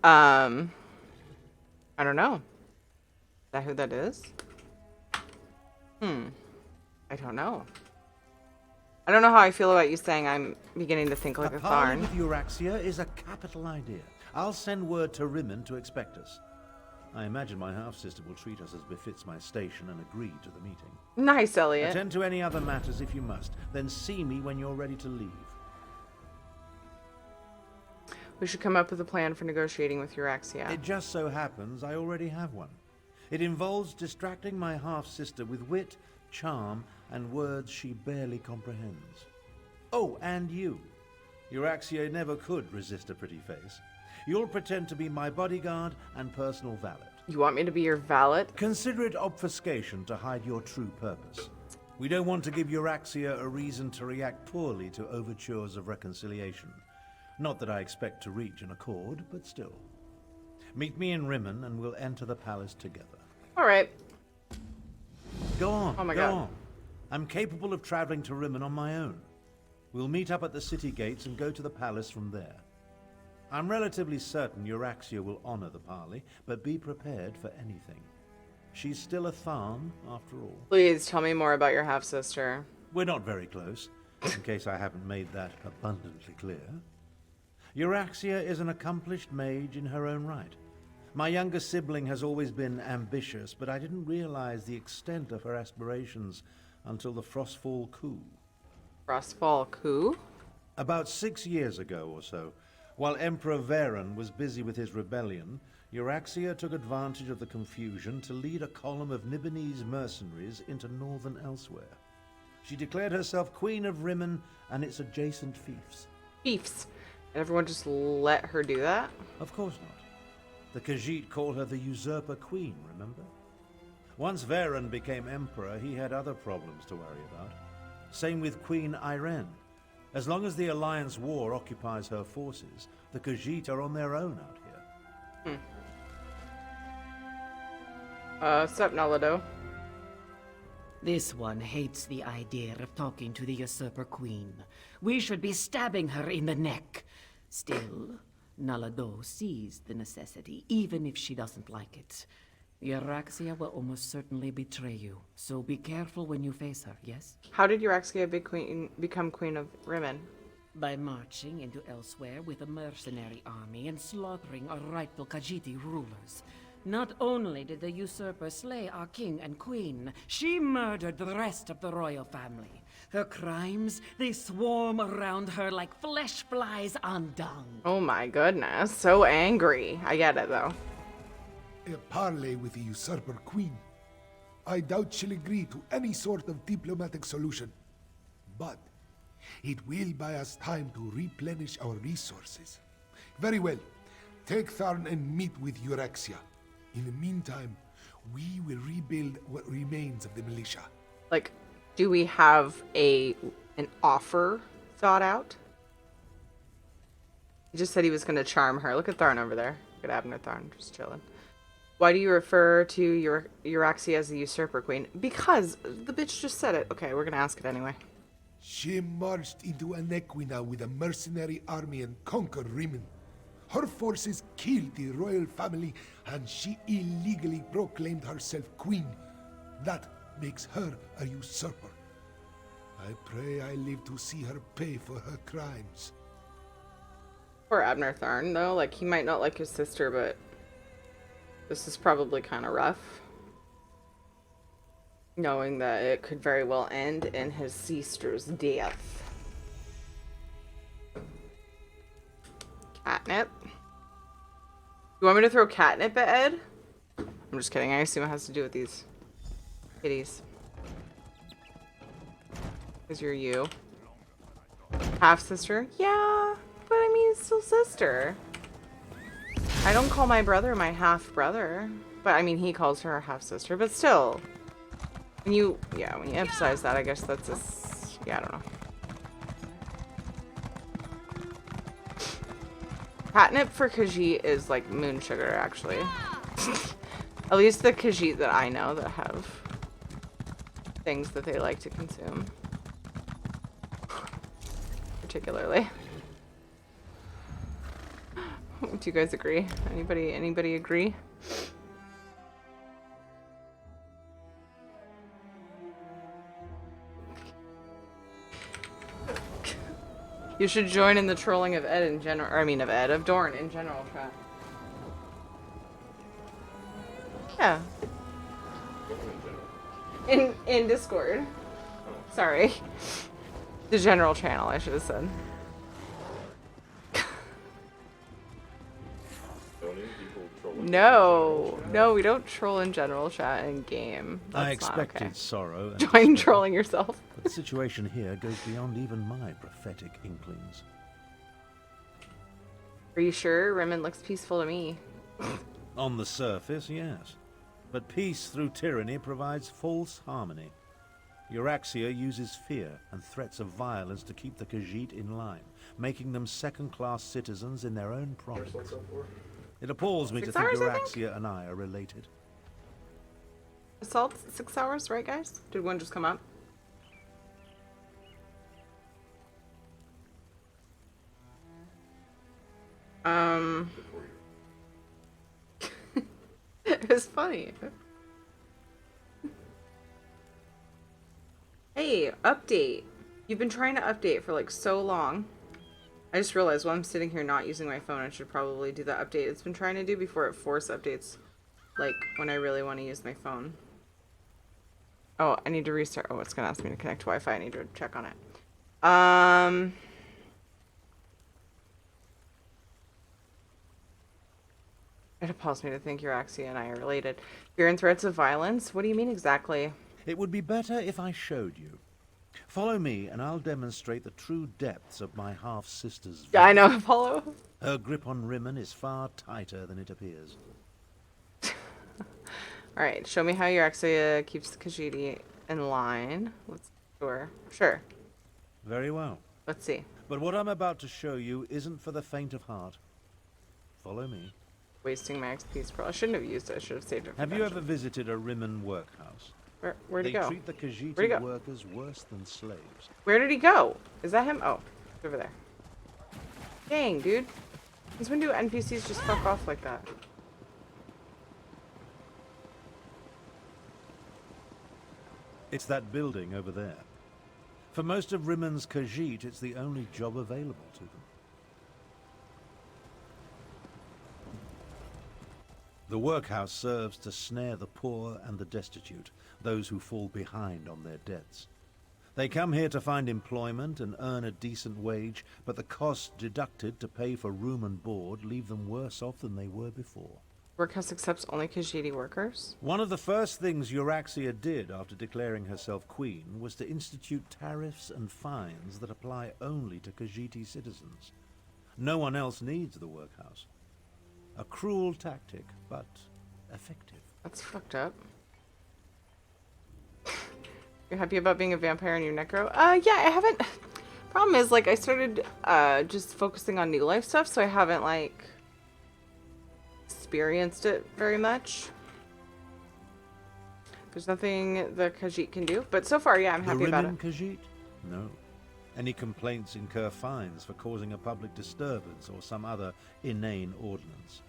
I don't know. Is that who that is? I don't know. I don't know how I feel about you saying I'm beginning to think like a parley Tharn. with Euraxia is a capital idea. I'll send word to Rimmon to expect us. I imagine my half-sister will treat us as befits my station and agree to the meeting. Nice, Elliot. Attend to any other matters if you must, then see me when you're ready to leave. We should come up with a plan for negotiating with Euraxia. It just so happens I already have one. It involves distracting my half-sister with wit, charm, and words she barely comprehends. Oh, and you. Euraxia never could resist a pretty face. You'll pretend to be my bodyguard and personal valet. You want me to be your valet? Consider it obfuscation to hide your true purpose. We don't want to give Euraxia a reason to react poorly to overtures of reconciliation. Not that I expect to reach an accord, but still. Meet me in Rimmon and we'll enter the palace together. All right. Go on, Oh my go God. on. I'm capable of traveling to Rimmon on my own. We'll meet up at the city gates and go to the palace from there. I'm relatively certain Euraxia will honor the parley, but be prepared for anything. She's still a Tharn, after all. Please tell me more about your half-sister. We're not very close, in case I haven't made that abundantly clear. Euraxia is an accomplished mage in her own right. My younger sibling has always been ambitious, but I didn't realize the extent of her aspirations until the Frostfall coup. Frostfall coup? About 6 years ago or so, while Emperor Varen was busy with his rebellion, Euraxia took advantage of the confusion to lead a column of Nibonese mercenaries into northern Elsweyr. She declared herself Queen of Rimmon and its adjacent fiefs. Fiefs. And everyone just let her do that? Of course not. The Khajiit called her the Usurper Queen, remember? Once Varen became Emperor, he had other problems to worry about. Same with Queen Irene. As long as the Alliance War occupies her forces, the Khajiit are on their own out here. Sup, Nalado? This one hates the idea of talking to the Usurper Queen. We should be stabbing her in the neck. Still, Nalado sees the necessity, even if she doesn't like it. Euraxia will almost certainly betray you, so be careful when you face her, yes? How did Euraxia become Queen of Rimmon? By marching into Elsweyr with a mercenary army and slaughtering our rightful Khajiiti rulers. Not only did the usurper slay our king and queen, she murdered the rest of the royal family. Her crimes, they swarm around her like flesh flies on dung. Oh my goodness, so angry. I get it though. A parley with the usurper queen. I doubt she'll agree to any sort of diplomatic solution. But it will buy us time to replenish our resources. Very well. Take Tharn and meet with Euraxia. In the meantime, we will rebuild what remains of the militia. Like, do we have an offer thought out? He just said he was going to charm her. Look at Tharn over there. Look at Abner Tharn, just chilling. Why do you refer to Euraxia as the usurper queen? Because the bitch just said it. Okay, we're going to ask it anyway. She marched into Anequina with a mercenary army and conquered Rimmon. Her forces killed the royal family, and she illegally proclaimed herself queen. That makes her a usurper. I pray I live to see her pay for her crimes. Poor Abner Tharn, though. Like, he might not like his sister, but this is probably kind of rough. Knowing that it could very well end in his sister's death. Catnip. You want me to throw catnip at Ed? I'm just kidding. I assume it has to do with these kitties. Because you're you. Half sister? Yeah. But I mean, still sister. I don't call my brother my half-brother. But, I mean, he calls her a half-sister. But still. When you emphasize that, I guess that's just... Yeah, I don't know. Catnip for Khajiit is like moon sugar, actually. At least the Khajiit that I know that have things that they like to consume. Particularly. Do you guys agree? Anybody agree? You should join in the trolling of Ed in general, or I mean of Dorn in general chat. Yeah. In Discord. Sorry. The general channel, I should have said. No, we don't troll in general chat in game. That's I expected not okay. sorrow. And Join trolling yourself. But the situation here goes beyond even my prophetic inklings. Are you sure? Rimmon looks peaceful to me. On the surface, yes. But peace through tyranny provides false harmony. Euraxia uses fear and threats of violence to keep the Khajiit in line, making them second-class citizens in their own province. It appalls me to think Euraxia and I are related. Assault 6 hours, right, guys? Did one just come up? It was funny. Hey, update. You've been trying to update for like so long. I just realized while I'm sitting here not using my phone, I should probably do the update it's been trying to do before it force updates. Like, when I really want to use my phone. Oh, I need to restart. Oh, it's going to ask me to connect to Wi-Fi. I need to check on it. It appalls me to think Euraxia and I are related. Fear and threats of violence? What do you mean exactly? It would be better if I showed you. Follow me, and I'll demonstrate the true depths of my half-sister's... Yeah, I know, follow. Her grip on Rimmon is far tighter than it appears. Alright, show me how Euraxia keeps the Khajiit in line. Let's Sure. Very well. Let's see. But what I'm about to show you isn't for the faint of heart. Follow me. Wasting my XP scroll. I shouldn't have used it. I should have saved it for Have you ever visited a Rimmon workhouse? Where'd he go? They treat the Khajiit workers worse than slaves. Where did he go? Is that him? Oh, it's over there. Dang, dude. Since when do NPCs just fuck off like that? It's that building over there. For most of Rimmon's Khajiit, it's the only job available to them. The workhouse serves to snare the poor and the destitute, those who fall behind on their debts. They come here to find employment and earn a decent wage, but the costs deducted to pay for room and board leave them worse off than they were before. Workhouse accepts only Khajiit workers? One of the first things Euraxia did after declaring herself queen was to institute tariffs and fines that apply only to Khajiit citizens. No one else needs the workhouse. A cruel tactic, but effective. That's fucked up. You're happy about being a vampire in your necro? Yeah, I haven't... Problem is, like, I started just focusing on New Life stuff, so I haven't, like, experienced it very much. There's nothing the Khajiit can do, but so far, yeah, I'm happy about it. Khajiit? No. Any complaints incur fines for causing a public disturbance or some other inane ordinance.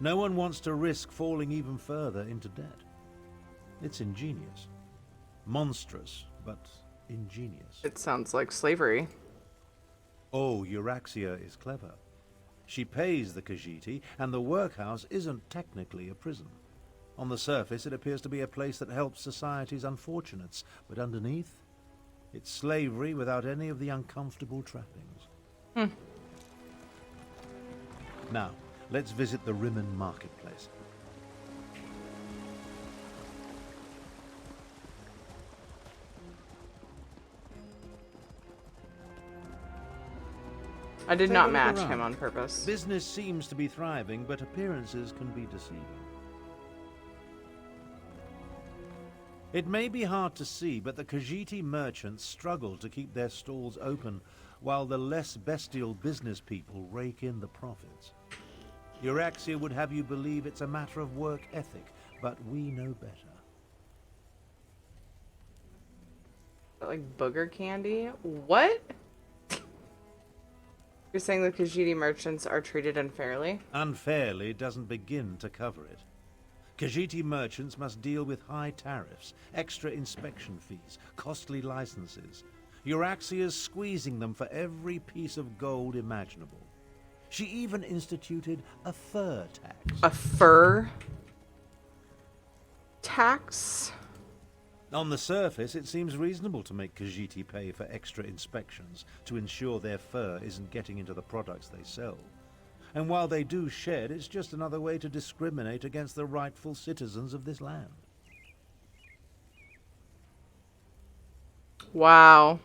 No one wants to risk falling even further into debt. It's ingenious. Monstrous, but ingenious. It sounds like slavery. Oh, Euraxia is clever. She pays the Khajiit, and the workhouse isn't technically a prison. On the surface, it appears to be a place that helps society's unfortunates, but underneath, it's slavery without any of the uncomfortable trappings. Now, let's visit the Rimmon marketplace. I did Take a not look match around. him on purpose. Business seems to be thriving, but appearances can be deceiving. It may be hard to see, but the Khajiiti merchants struggle to keep their stalls open, while the less bestial business people rake in the profits. Euraxia would have you believe it's a matter of work ethic, but we know better. Like booger candy? What? You're saying the Khajiiti merchants are treated unfairly? Unfairly doesn't begin to cover it. Khajiiti merchants must deal with high tariffs, extra inspection fees, costly licenses. Euraxia's squeezing them for every piece of gold imaginable. She even instituted a fur tax. A fur tax? On the surface, it seems reasonable to make Khajiiti pay for extra inspections to ensure their fur isn't getting into the products they sell. And while they do shed, it's just another way to discriminate against the rightful citizens of this land. Wow.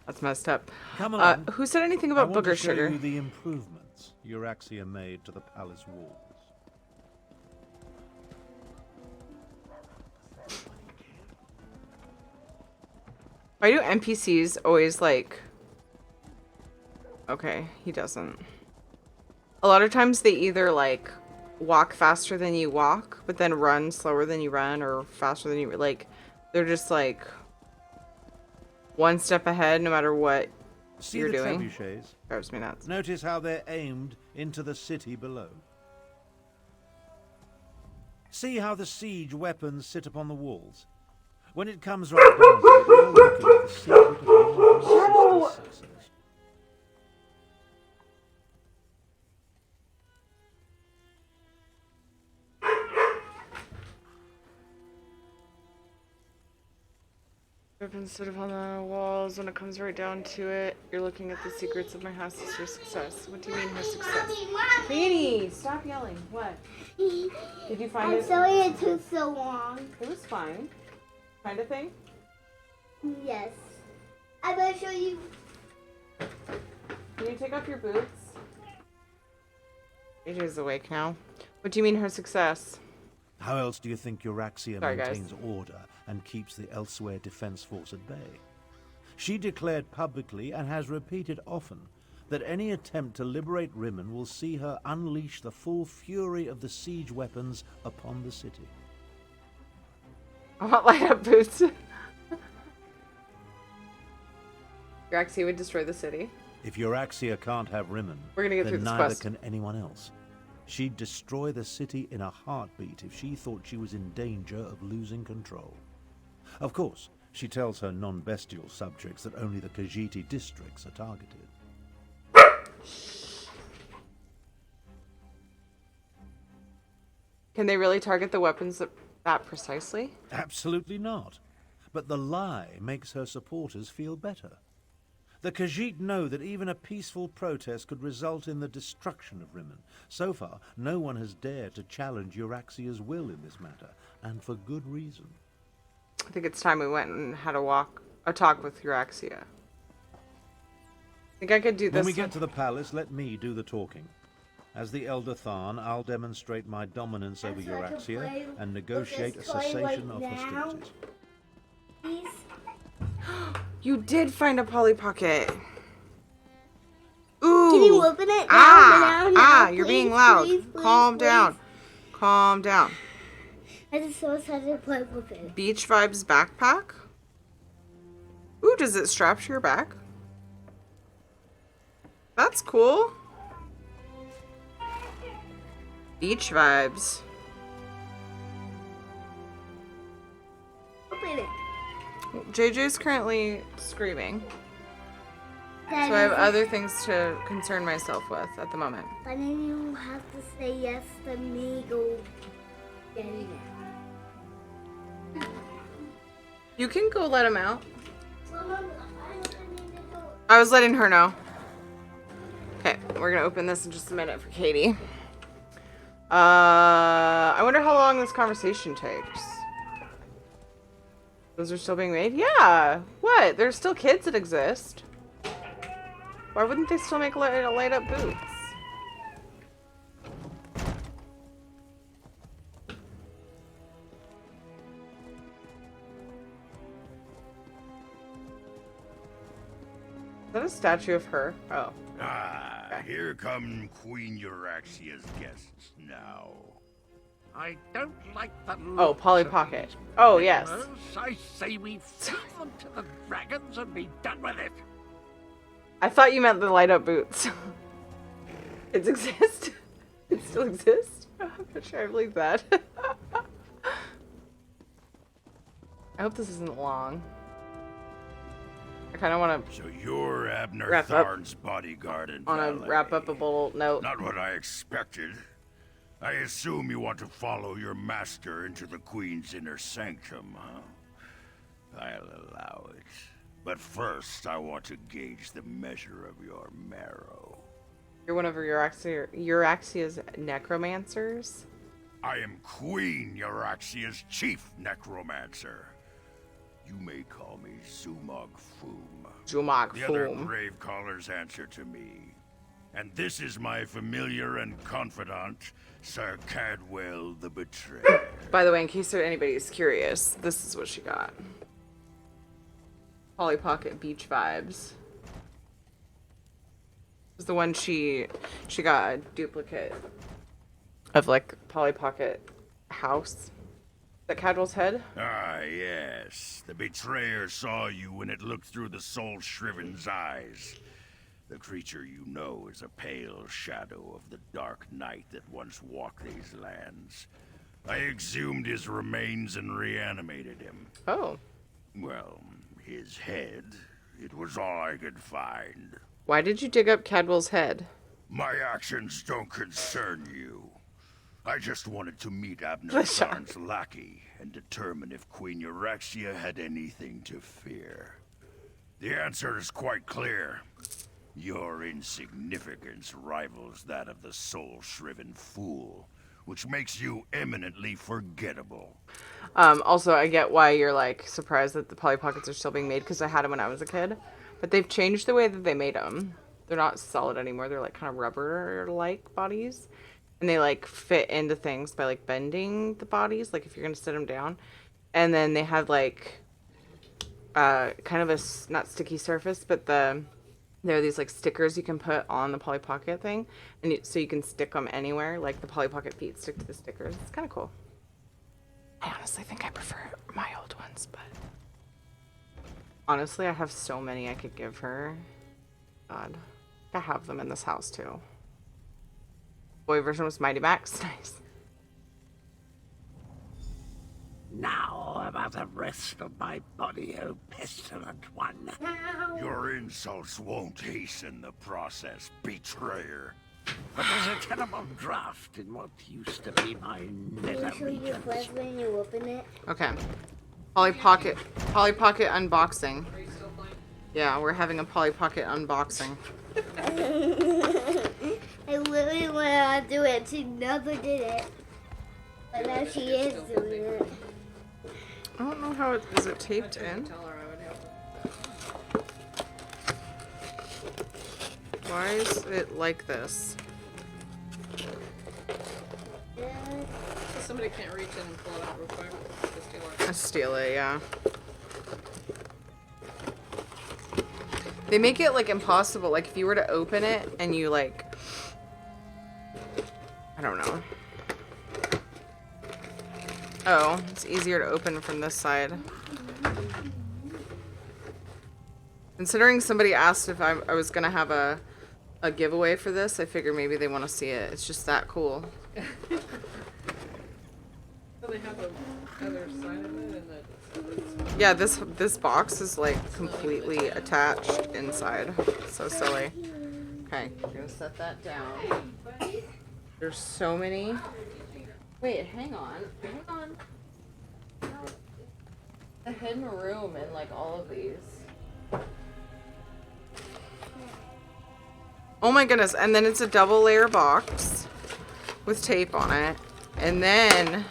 That's messed up. Come along. Who said anything about I want booger to show sugar? you the improvements Euraxia made to the palace walls. Why do NPCs always like... Okay, he doesn't. A lot of times they either like walk faster than you walk, but then run slower than you run, or faster than you... Like, they're just like one step ahead no matter what See you're the doing. trebuchets? Drives me nuts. Notice how they're aimed into the city below. See how the siege weapons sit upon the walls? When it comes right down to it, you're looking at the secret of your sister's success. Weapons sit upon the walls. When it comes right down to it, you're looking at the secrets of my half sister's success. What do you mean her success? Katie, stop yelling. What? Did you find it? I'm sorry it took so long. It was fine. Kind of thing? Yes. I will show you. Can you take off your boots? AJ's awake now. What do you mean her success? How else do you think Euraxia Sorry, maintains order and keeps the Elsweyr Defense Force at bay? She declared publicly and has repeated often that any attempt to liberate Rimmon will see her unleash the full fury of the siege weapons upon the city. I want light up boots. Euraxia would destroy the city. If Euraxia can't have Rimmon, We're gonna get then through this neither quest. can anyone else. She'd destroy the city in a heartbeat if she thought she was in danger of losing control. Of course, she tells her non-bestial subjects that only the Khajiiti districts are targeted. Can they really target the weapons that precisely? Absolutely not. But the lie makes her supporters feel better. The Khajiit know that even a peaceful protest could result in the destruction of Rimmon. So far, no one has dared to challenge Euraxia's will in this matter, and for good reason. I think it's time we went and had a talk with Euraxia. Think I could do this. When we get to the palace, let me do the talking. As the Elder Tharn, I'll demonstrate my dominance over So I can play Euraxia and negotiate a with this toy cessation right of now? hostilities. Please? You did find a Polly Pocket. Ooh. Can you open it now? You're Please, being loud. please, Calm please. down. Calm down. I just so excited to play with it. Beach Vibes backpack. Ooh, does it strap to your back? That's cool. Beach Vibes. Open it. JJ's currently screaming. Daddy, So I have other things to concern myself with at the moment. But then you have to say yes to me go getting it. You can go let him out. Mama, I need to go. I was letting her know. Okay, we're gonna open this in just a minute for Katie. I wonder how long this conversation takes. Those are still being made? Yeah. What? There's still kids that exist. Why wouldn't they still make light up boots? Is that a statue of her? Oh. Ah, here come Queen Euraxia's guests now. I don't like the Oh, Polly Pocket. Oh, yes. I say we feed them to the dragons and be done with it. I thought you meant the light up boots. It exists? It still exists? I'm not sure I believe that. I hope this isn't long. I kind of want to. So you're Abner wrap up Tharn's bodyguard and on a valet. wrap-upable note. Not what I expected. I assume you want to follow your master into the Queen's inner sanctum, huh? I'll allow it. But first, I want to gauge the measure of your marrow. You're one of Euraxia's necromancers? I am Queen Euraxia's chief necromancer. You may call me Zumog Foom. Zumog The other Foom. grave callers answer to me. And this is my familiar and confidant, Sir Cadwell the Betrayer. By the way, in case anybody's curious, this is what she got. Polly Pocket beach vibes. This is the one she got a duplicate of, like, Polly Pocket house. Is that Cadwell's head? Ah, yes. The Betrayer saw you when it looked through the soul-shriven's eyes. The creature you know is a pale shadow of the dark night that once walked these lands. I exhumed his remains and reanimated him. Oh. Well, his head, it was all I could find. Why did you dig up Cadwell's head? My actions don't concern you. I just wanted to meet Abner Tharn's lackey and determine if Queen Euraxia had anything to fear. The answer is quite clear. Your insignificance rivals that of the soul-shriven fool, which makes you eminently forgettable. Also, I get why you're, like, surprised that the Polly Pockets are still being made, because I had them when I was a kid. But they've changed the way that they made them. They're not solid anymore. They're, like, kind of rubber-like bodies. And they, like, fit into things by, like, bending the bodies, like, if you're going to sit them down. And then they have, like, kind of a, not sticky surface, but there are these, like, stickers you can put on the Polly Pocket thing. And so you can stick them anywhere. Like, the Polly Pocket feet stick to the stickers. It's kind of cool. I honestly think I prefer my old ones, but... Honestly, I have so many I could give her. God. I have them in this house, too. Boy version was Mighty Max. Nice. Now about the rest of my body, oh pestilent one. Your insults won't hasten the process, Betrayer. But there's a terrible draft in what used to be my nether regions. When you open it. Okay. Polly Pocket unboxing. Yeah, we're having a Polly Pocket unboxing. I literally wanted to do it. She never did it. But now she is doing it. I don't know how is it taped in? Why is it like this? Somebody can't reach in and pull it out real quick. Just Steal it, yeah. They make it, like, impossible. Like, if you were to open it and you, like... I don't know. Oh, it's easier to open from this side. Considering somebody asked if I was gonna have a giveaway for this, I figured maybe they want to see it. It's just that cool. So they have the other side of it and the... Yeah, this box is, like, completely attached inside. So silly. Okay, we're gonna set that down. There's so many. Wait, hang on. Hang on. A hidden room in, like, all of these. Oh my goodness, and then it's a double layer box with tape on it. And then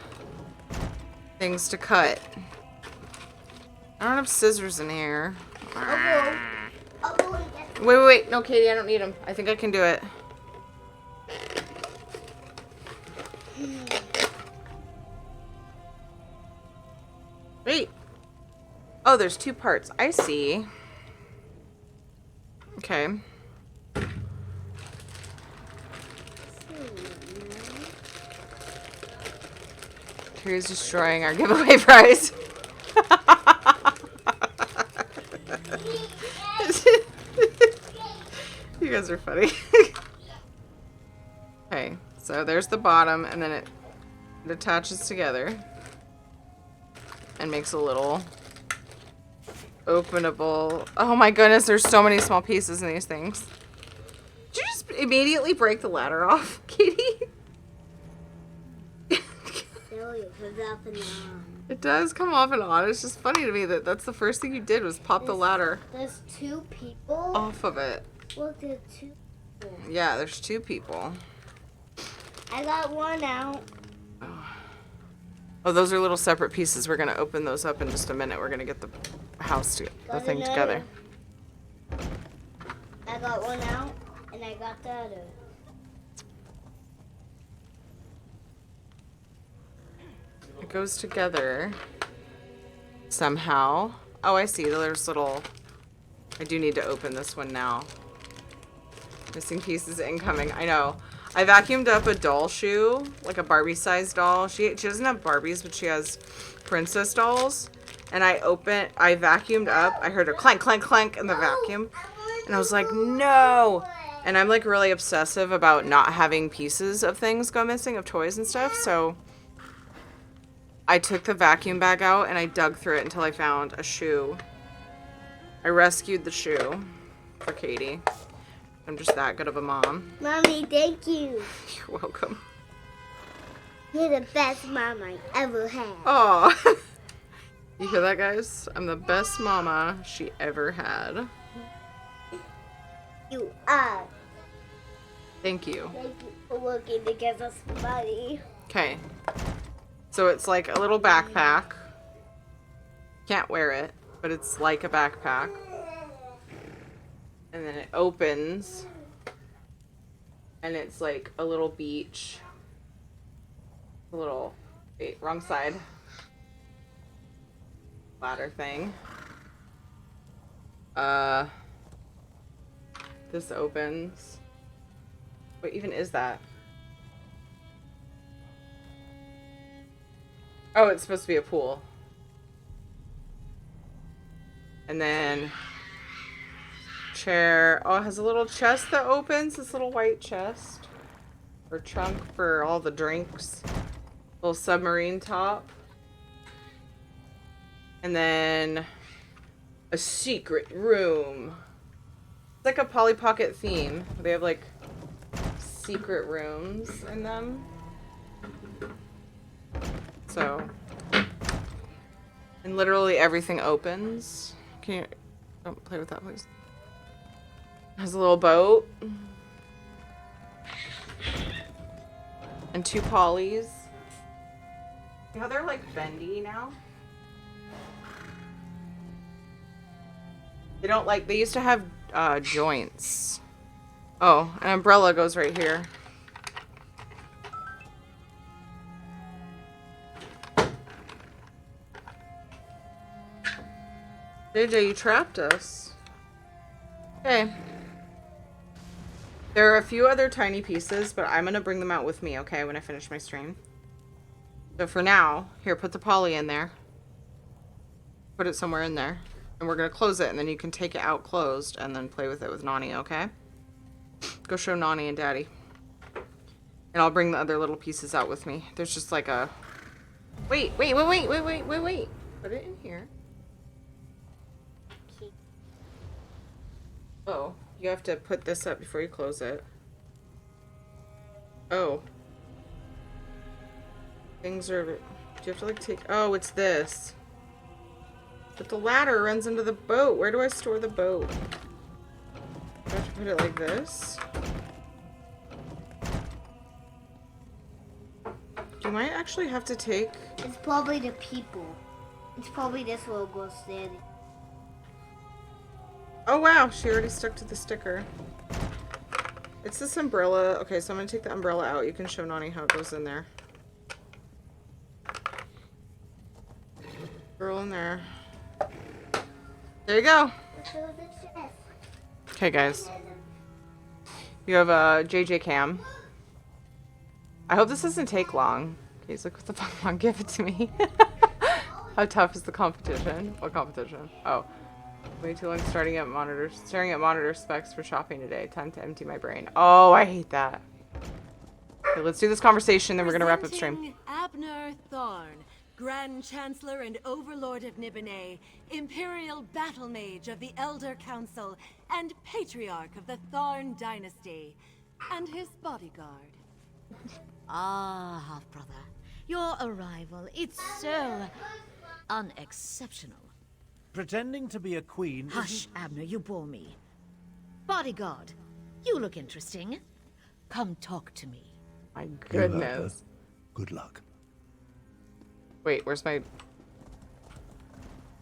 things to cut. I don't have scissors in here. Wait. No, Katie, I don't need them. I think I can do it. Wait. Oh, there's 2 parts. I see. Okay. Kiri's destroying our giveaway prize. You guys are funny. Okay, so there's the bottom, and then it attaches together and makes a little openable. Oh my goodness, there's so many small pieces in these things. Did you just immediately break the ladder off, Katie? It does come off and on. It's just funny to me that that's the first thing you did was pop the ladder. There's 2 people Off of it. Look, there's 2 people. Yeah, there's 2 people. I got one out. Oh, those are little separate pieces. We're gonna open those up in just a minute. We're gonna get the thing together. I got one out, and I got the other. It goes together somehow. Oh, I see. There's little... I do need to open this one now. Missing pieces incoming. I know. I vacuumed up a doll shoe, like a Barbie-sized doll. She doesn't have Barbies, but she has princess dolls. And I vacuumed up. I heard a clank, clank, clank in the vacuum. And I was like, no! And I'm like really obsessive about not having pieces of things go missing, of toys and stuff. So I took the vacuum bag out and I dug through it until I found a shoe. I rescued the shoe for Katie. I'm just that good of a mom. Mommy, thank you. You're welcome. You're the best mom I ever had. Aw. You hear that, guys? I'm the best mama she ever had. You are. Thank you. Thank you for working to give us money. Okay. So it's like a little backpack. Can't wear it, but it's like a backpack. And then it opens. And it's like a little beach. A little... Wait, wrong side. Ladder thing. This opens. What even is that? Oh, it's supposed to be a pool. And then chair. Oh, it has a little chest that opens. This little white chest. Or trunk for all the drinks. Little submarine top. And then a secret room. It's like a Polly Pocket theme. They have like secret rooms in them. So, and literally everything opens. Can you, don't play with that, please. Has a little boat. And 2 polys. See how they're like bendy now? They don't like, they used to have joints. Oh, an umbrella goes right here. JJ, you trapped us. Okay. There are a few other tiny pieces, but I'm gonna bring them out with me, okay, when I finish my stream. So for now, here, put the poly in there. Put it somewhere in there. And we're gonna close it, and then you can take it out closed and then play with it with Nani, okay? Go show Nani and Daddy. And I'll bring the other little pieces out with me. There's just like a... Wait. Put it in here. Oh, you have to put this up before you close it. Oh. Things are... Do you have to like take... Oh, it's this. But the ladder runs into the boat. Where do I store the boat? Do I have to put it like this? You might actually have to take... It's probably the people. It's probably this little girl standing. Oh wow, she already stuck to the sticker. It's this umbrella. Okay, so I'm gonna take the umbrella out. You can show Nani how it goes in there. Girl in there. There you go. Okay, guys. You have a JJ cam. I hope this doesn't take long. Okay, he's like, what the fuck, Mom? Give it to me. How tough is the competition? What competition? Oh. Way too long staring at monitor specs for shopping today. Time to empty my brain. Oh, I hate that. Okay, let's do this conversation, then we're gonna wrap up stream. Abner Tharn, Grand Chancellor and Overlord of Nibene, Imperial Battle Mage of the Elder Council, and Patriarch of the Tharn Dynasty, and his bodyguard. Ah, half-brother. Your arrival, it's so unexceptional. Pretending to be a queen. Hush, Abner, you bore me. Bodyguard, you look interesting. Come talk to me. My goodness. Good luck. Wait, where's my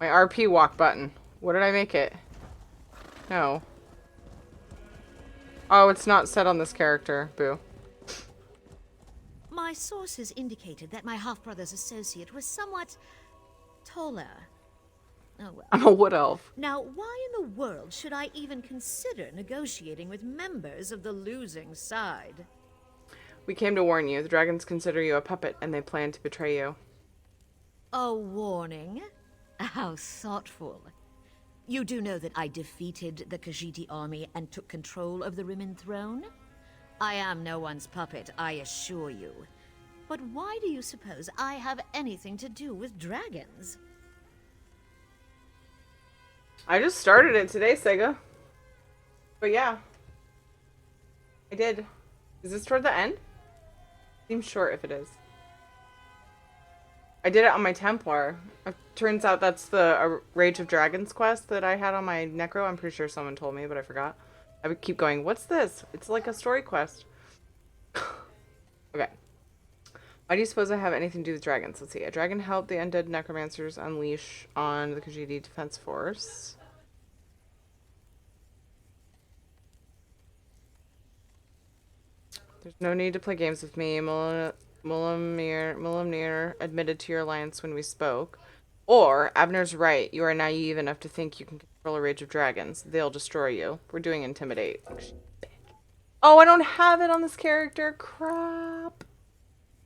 RP walk button? What did I make it? No. Oh, it's not set on this character. Boo. My sources indicated that my half-brother's associate was somewhat taller. Oh, well. I'm a wood elf. Now, why in the world should I even consider negotiating with members of the losing side? We came to warn you. The dragons consider you a puppet, and they plan to betray you. A warning? How thoughtful. You do know that I defeated the Khajiiti army and took control of the Rimmon throne? I am no one's puppet, I assure you. But why do you suppose I have anything to do with dragons? I just started it today, Sega. But yeah. I did. Is this toward the end? Seems short if it is. I did it on my Templar. It turns out that's the Rage of Dragons quest that I had on my Necro. I'm pretty sure someone told me, but I forgot. I would keep going, what's this? It's like a story quest. Okay. Why do you suppose I have anything to do with dragons? Let's see. A dragon helped the undead necromancers unleash on the Khajiiti Defense Force. There's no need to play games with me. Mulamnir admitted to your alliance when we spoke. Or, Abner's right. You are naive enough to think you can control a rage of dragons. They'll destroy you. We're doing intimidate. Oh, I don't have it on this character. Crap.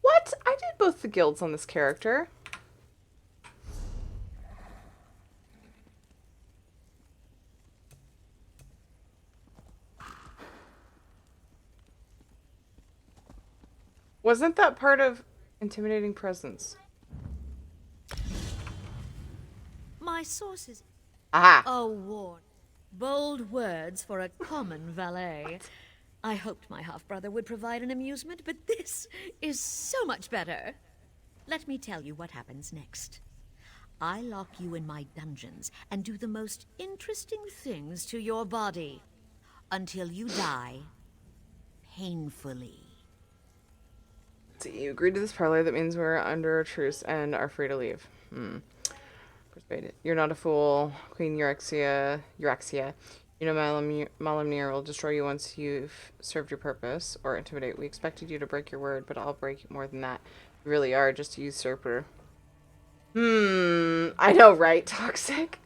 What? I did both the guilds on this character. Wasn't that part of intimidating presence? My sources... Aha! Oh, warn. Bold words for a common valet. I hoped my half-brother would provide an amusement, but this is so much better. Let me tell you what happens next. I lock you in my dungeons and do the most interesting things to your body. Until you die... painfully. See, you agreed to this parley. That means we're under a truce and are free to leave. Persuaded. You're not a fool, Queen Euryxia. You know Malamnir will destroy you once you've served your purpose, or intimidate. We expected you to break your word, but I'll break more than that. You really are just a usurper. I know, right? Toxic.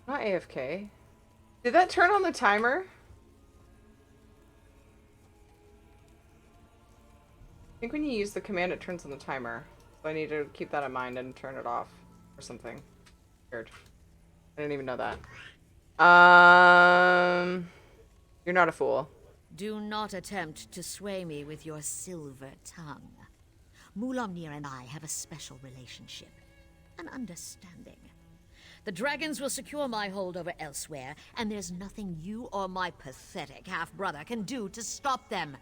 Not AFK. Did that turn on the timer? I think when you use the command, it turns on the timer. So I need to keep that in mind and turn it off or something. Weird. I didn't even know that. You're not a fool. Do not attempt to sway me with your silver tongue. Mulamnir and I have a special relationship. An understanding. The dragons will secure my hold over Elsweyr, and there's nothing you or my pathetic half-brother can do to stop them.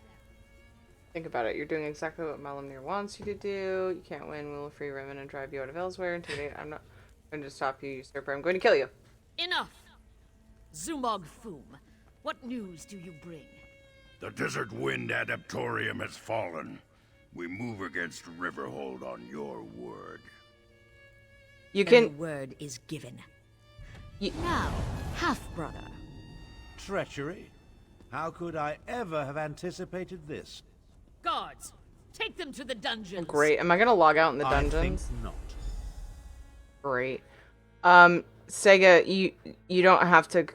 Think about it. You're doing exactly what Malamnir wants you to do. You can't win. We'll free Rimmon and drive you out of Elsweyr. Intimidate. I'm not going to stop you, usurper. I'm going to kill you. Enough! Zumog Foom, what news do you bring? The Desert Wind Adaptorium has fallen. We move against Riverhold on your word. You And can. the word is given. Now, half-brother. Treachery? How could I ever have anticipated this? Guards, take them to the dungeons. Great. Am I gonna log out in the I dungeons? think not. Great. Sega, you don't have to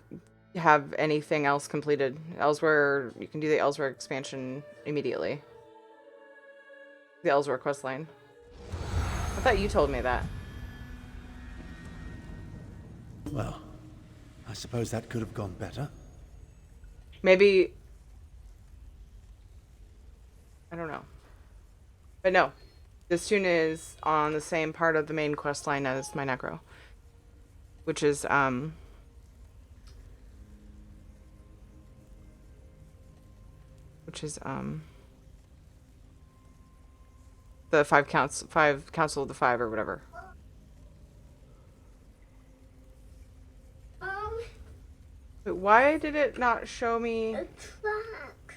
have anything else completed. Elsweyr, you can do the Elsweyr expansion immediately. The Elsweyr questline. I thought you told me that. Well, I suppose that could have gone better. Maybe... I don't know. But no. This tune is on the same part of the main quest line as my Necro. Which is, the five council of the five or whatever. But why did it not show me? A truck.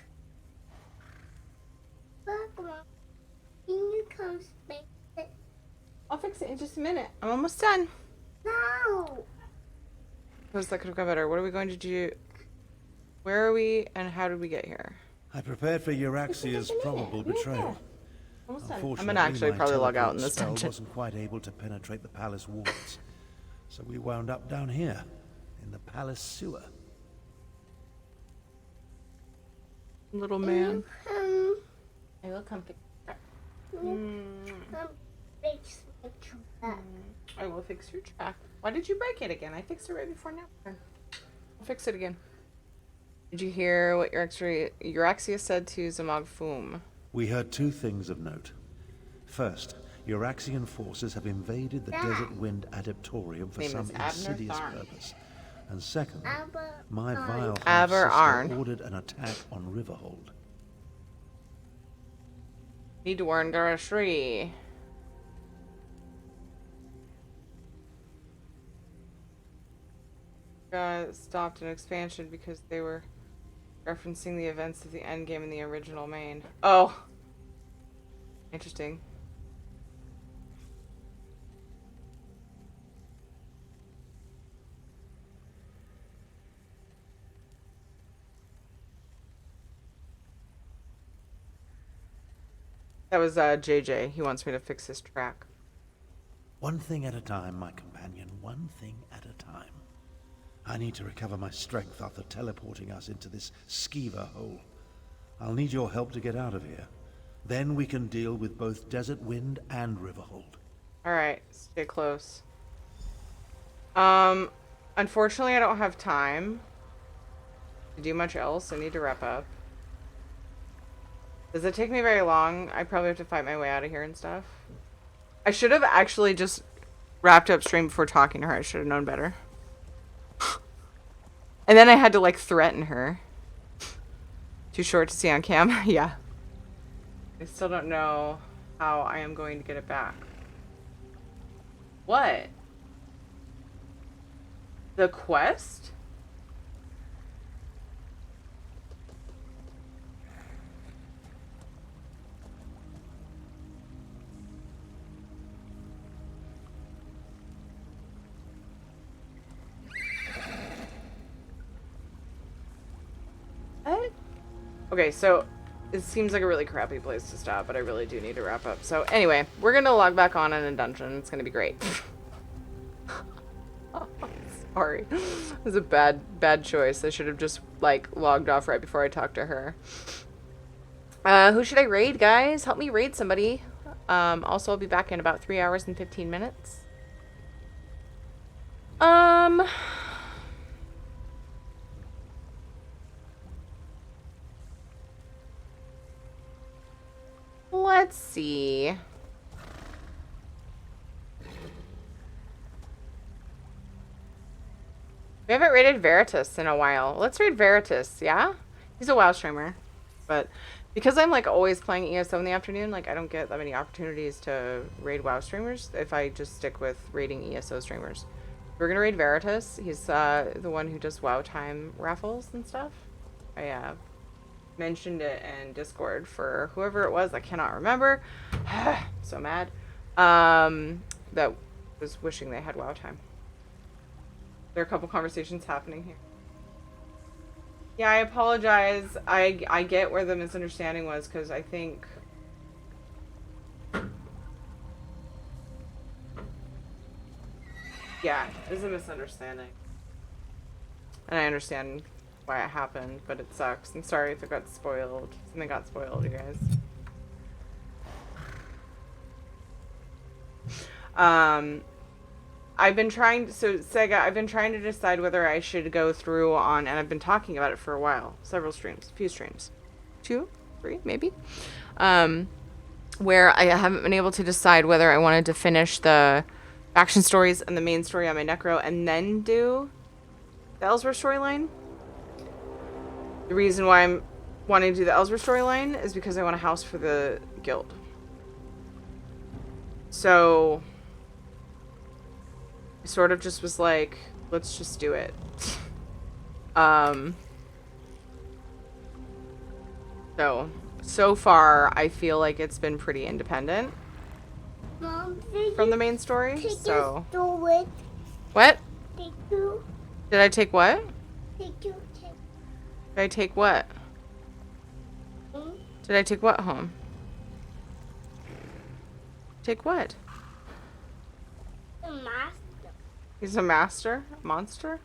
Look, Mom. Can you come fix it? I'll fix it in just a minute. I'm almost done. No. Because that could have gone better. What are we going to do? Where are we and how did we get here? I prepared for Euraxia's probable betrayal. Almost done. I'm Unfortunately, gonna actually my probably log out in teleport this spell dungeon. wasn't quite able to penetrate the palace walls, so we wound up down here, in the palace sewer. Little man. I will come fix it. Come fix my truck. I will fix your track. Why did you break it again? I fixed it right before now. I'll fix it again. Did you hear what Euraxia said to Zamagfum? We heard two things of note. First, Euraxian forces have invaded the Desert Wind Adeptorium for Name some is Abner insidious Tharn. purpose. And second, Aber my vile Aber half-sister Arn. ordered an attack on Riverhold. Need to warn Garashri. Stopped an expansion because they were referencing the events of the endgame in the original main. Oh! Interesting. That was JJ. He wants me to fix his track. One thing at a time, my companion, one thing at a time. I need to recover my strength after teleporting us into this skeever hole. I'll need your help to get out of here. Then we can deal with both Desert Wind and Riverhold. Alright, stay close. Unfortunately I don't have time to do much else. I need to wrap up. Does it take me very long? I probably have to fight my way out of here and stuff. I should have actually just wrapped up stream before talking to her. I should have known better. And then I had to like threaten her. Too short to see on cam? Yeah. I still don't know how I am going to get it back. What? The quest? What? Okay, so it seems like a really crappy place to stop, but I really do need to wrap up. So anyway, we're gonna log back on in a dungeon. It's gonna be great. Sorry. It was a bad choice. I should have just like logged off right before I talked to her. Who should I raid, guys? Help me raid somebody. Also I'll be back in about 3 hours and 15 minutes. Let's see. We haven't raided Veritas in a while. Let's raid Veritas, yeah? He's a WoW streamer. But because I'm like always playing ESO in the afternoon, like I don't get that many opportunities to raid WoW streamers if I just stick with raiding ESO streamers. We're gonna raid Veritas. He's the one who does WoW time raffles and stuff. I mentioned it in Discord for whoever it was. I cannot remember. So mad. That was wishing they had WoW time. There are a couple conversations happening here. Yeah, I apologize. I get where the misunderstanding was, because I think... Yeah, it was a misunderstanding. And I understand why it happened, but it sucks. I'm sorry if it got spoiled. Something got spoiled, you guys. I've been trying, so Sega, I've been trying to decide whether I should go through on, and I've been talking about it for a while, several streams, a few streams, 2, 3, maybe, where I haven't been able to decide whether I wanted to finish the faction stories and the main story on my Necro and then do the Elsweyr storyline. The reason why I'm wanting to do the Elsweyr storyline is because I want a house for the guild. So I sort of just was like, let's just do it. So far I feel like it's been pretty independent from the main story. So what? Did I take what? Did I take what? Did I take what home? Take what? He's a master? Monster?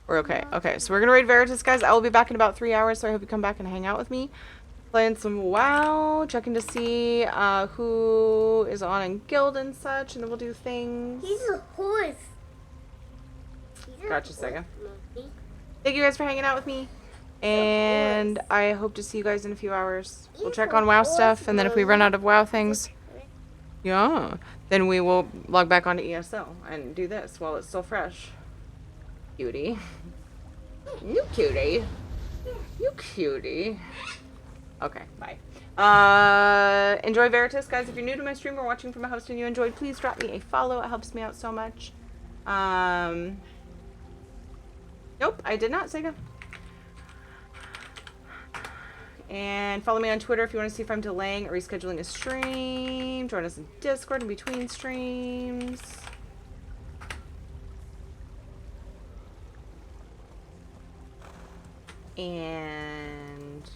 We're okay. Okay, so we're gonna raid Veritas, guys. I will be back in about 3 hours, so I hope you come back and hang out with me. Playing some WoW, checking to see who is on in guild and such, and then we'll do things. He's a horse. Gotcha, Sega. Thank you guys for hanging out with me. And I hope to see you guys in a few hours. We'll check on WoW stuff, and then if we run out of WoW things, yeah, then we will log back onto ESO and do this while it's still fresh. Cutie. You cutie. You cutie. Okay, bye. Enjoy Veritas, guys. If you're new to my stream or watching from a host and you enjoyed, please drop me a follow. It helps me out so much. Nope, I did not, Sega. And follow me on Twitter if you want to see if I'm delaying or rescheduling a stream. Join us in Discord in between streams. And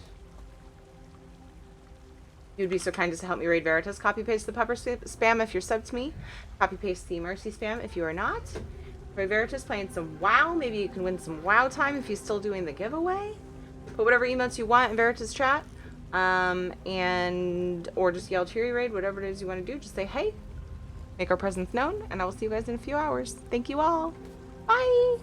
you'd be so kind as to help me raid Veritas. Copy paste the pepper spam if you're subbed to me. Copy paste the mercy spam if you are not. Raid Veritas playing some WoW. Maybe you can win some WoW time if you're still doing the giveaway. Put whatever emotes you want in Veritas chat. Or just yell cheery raid, whatever it is you want to do. Just say hey. Make our presence known, and I will see you guys in a few hours. Thank you all. Bye.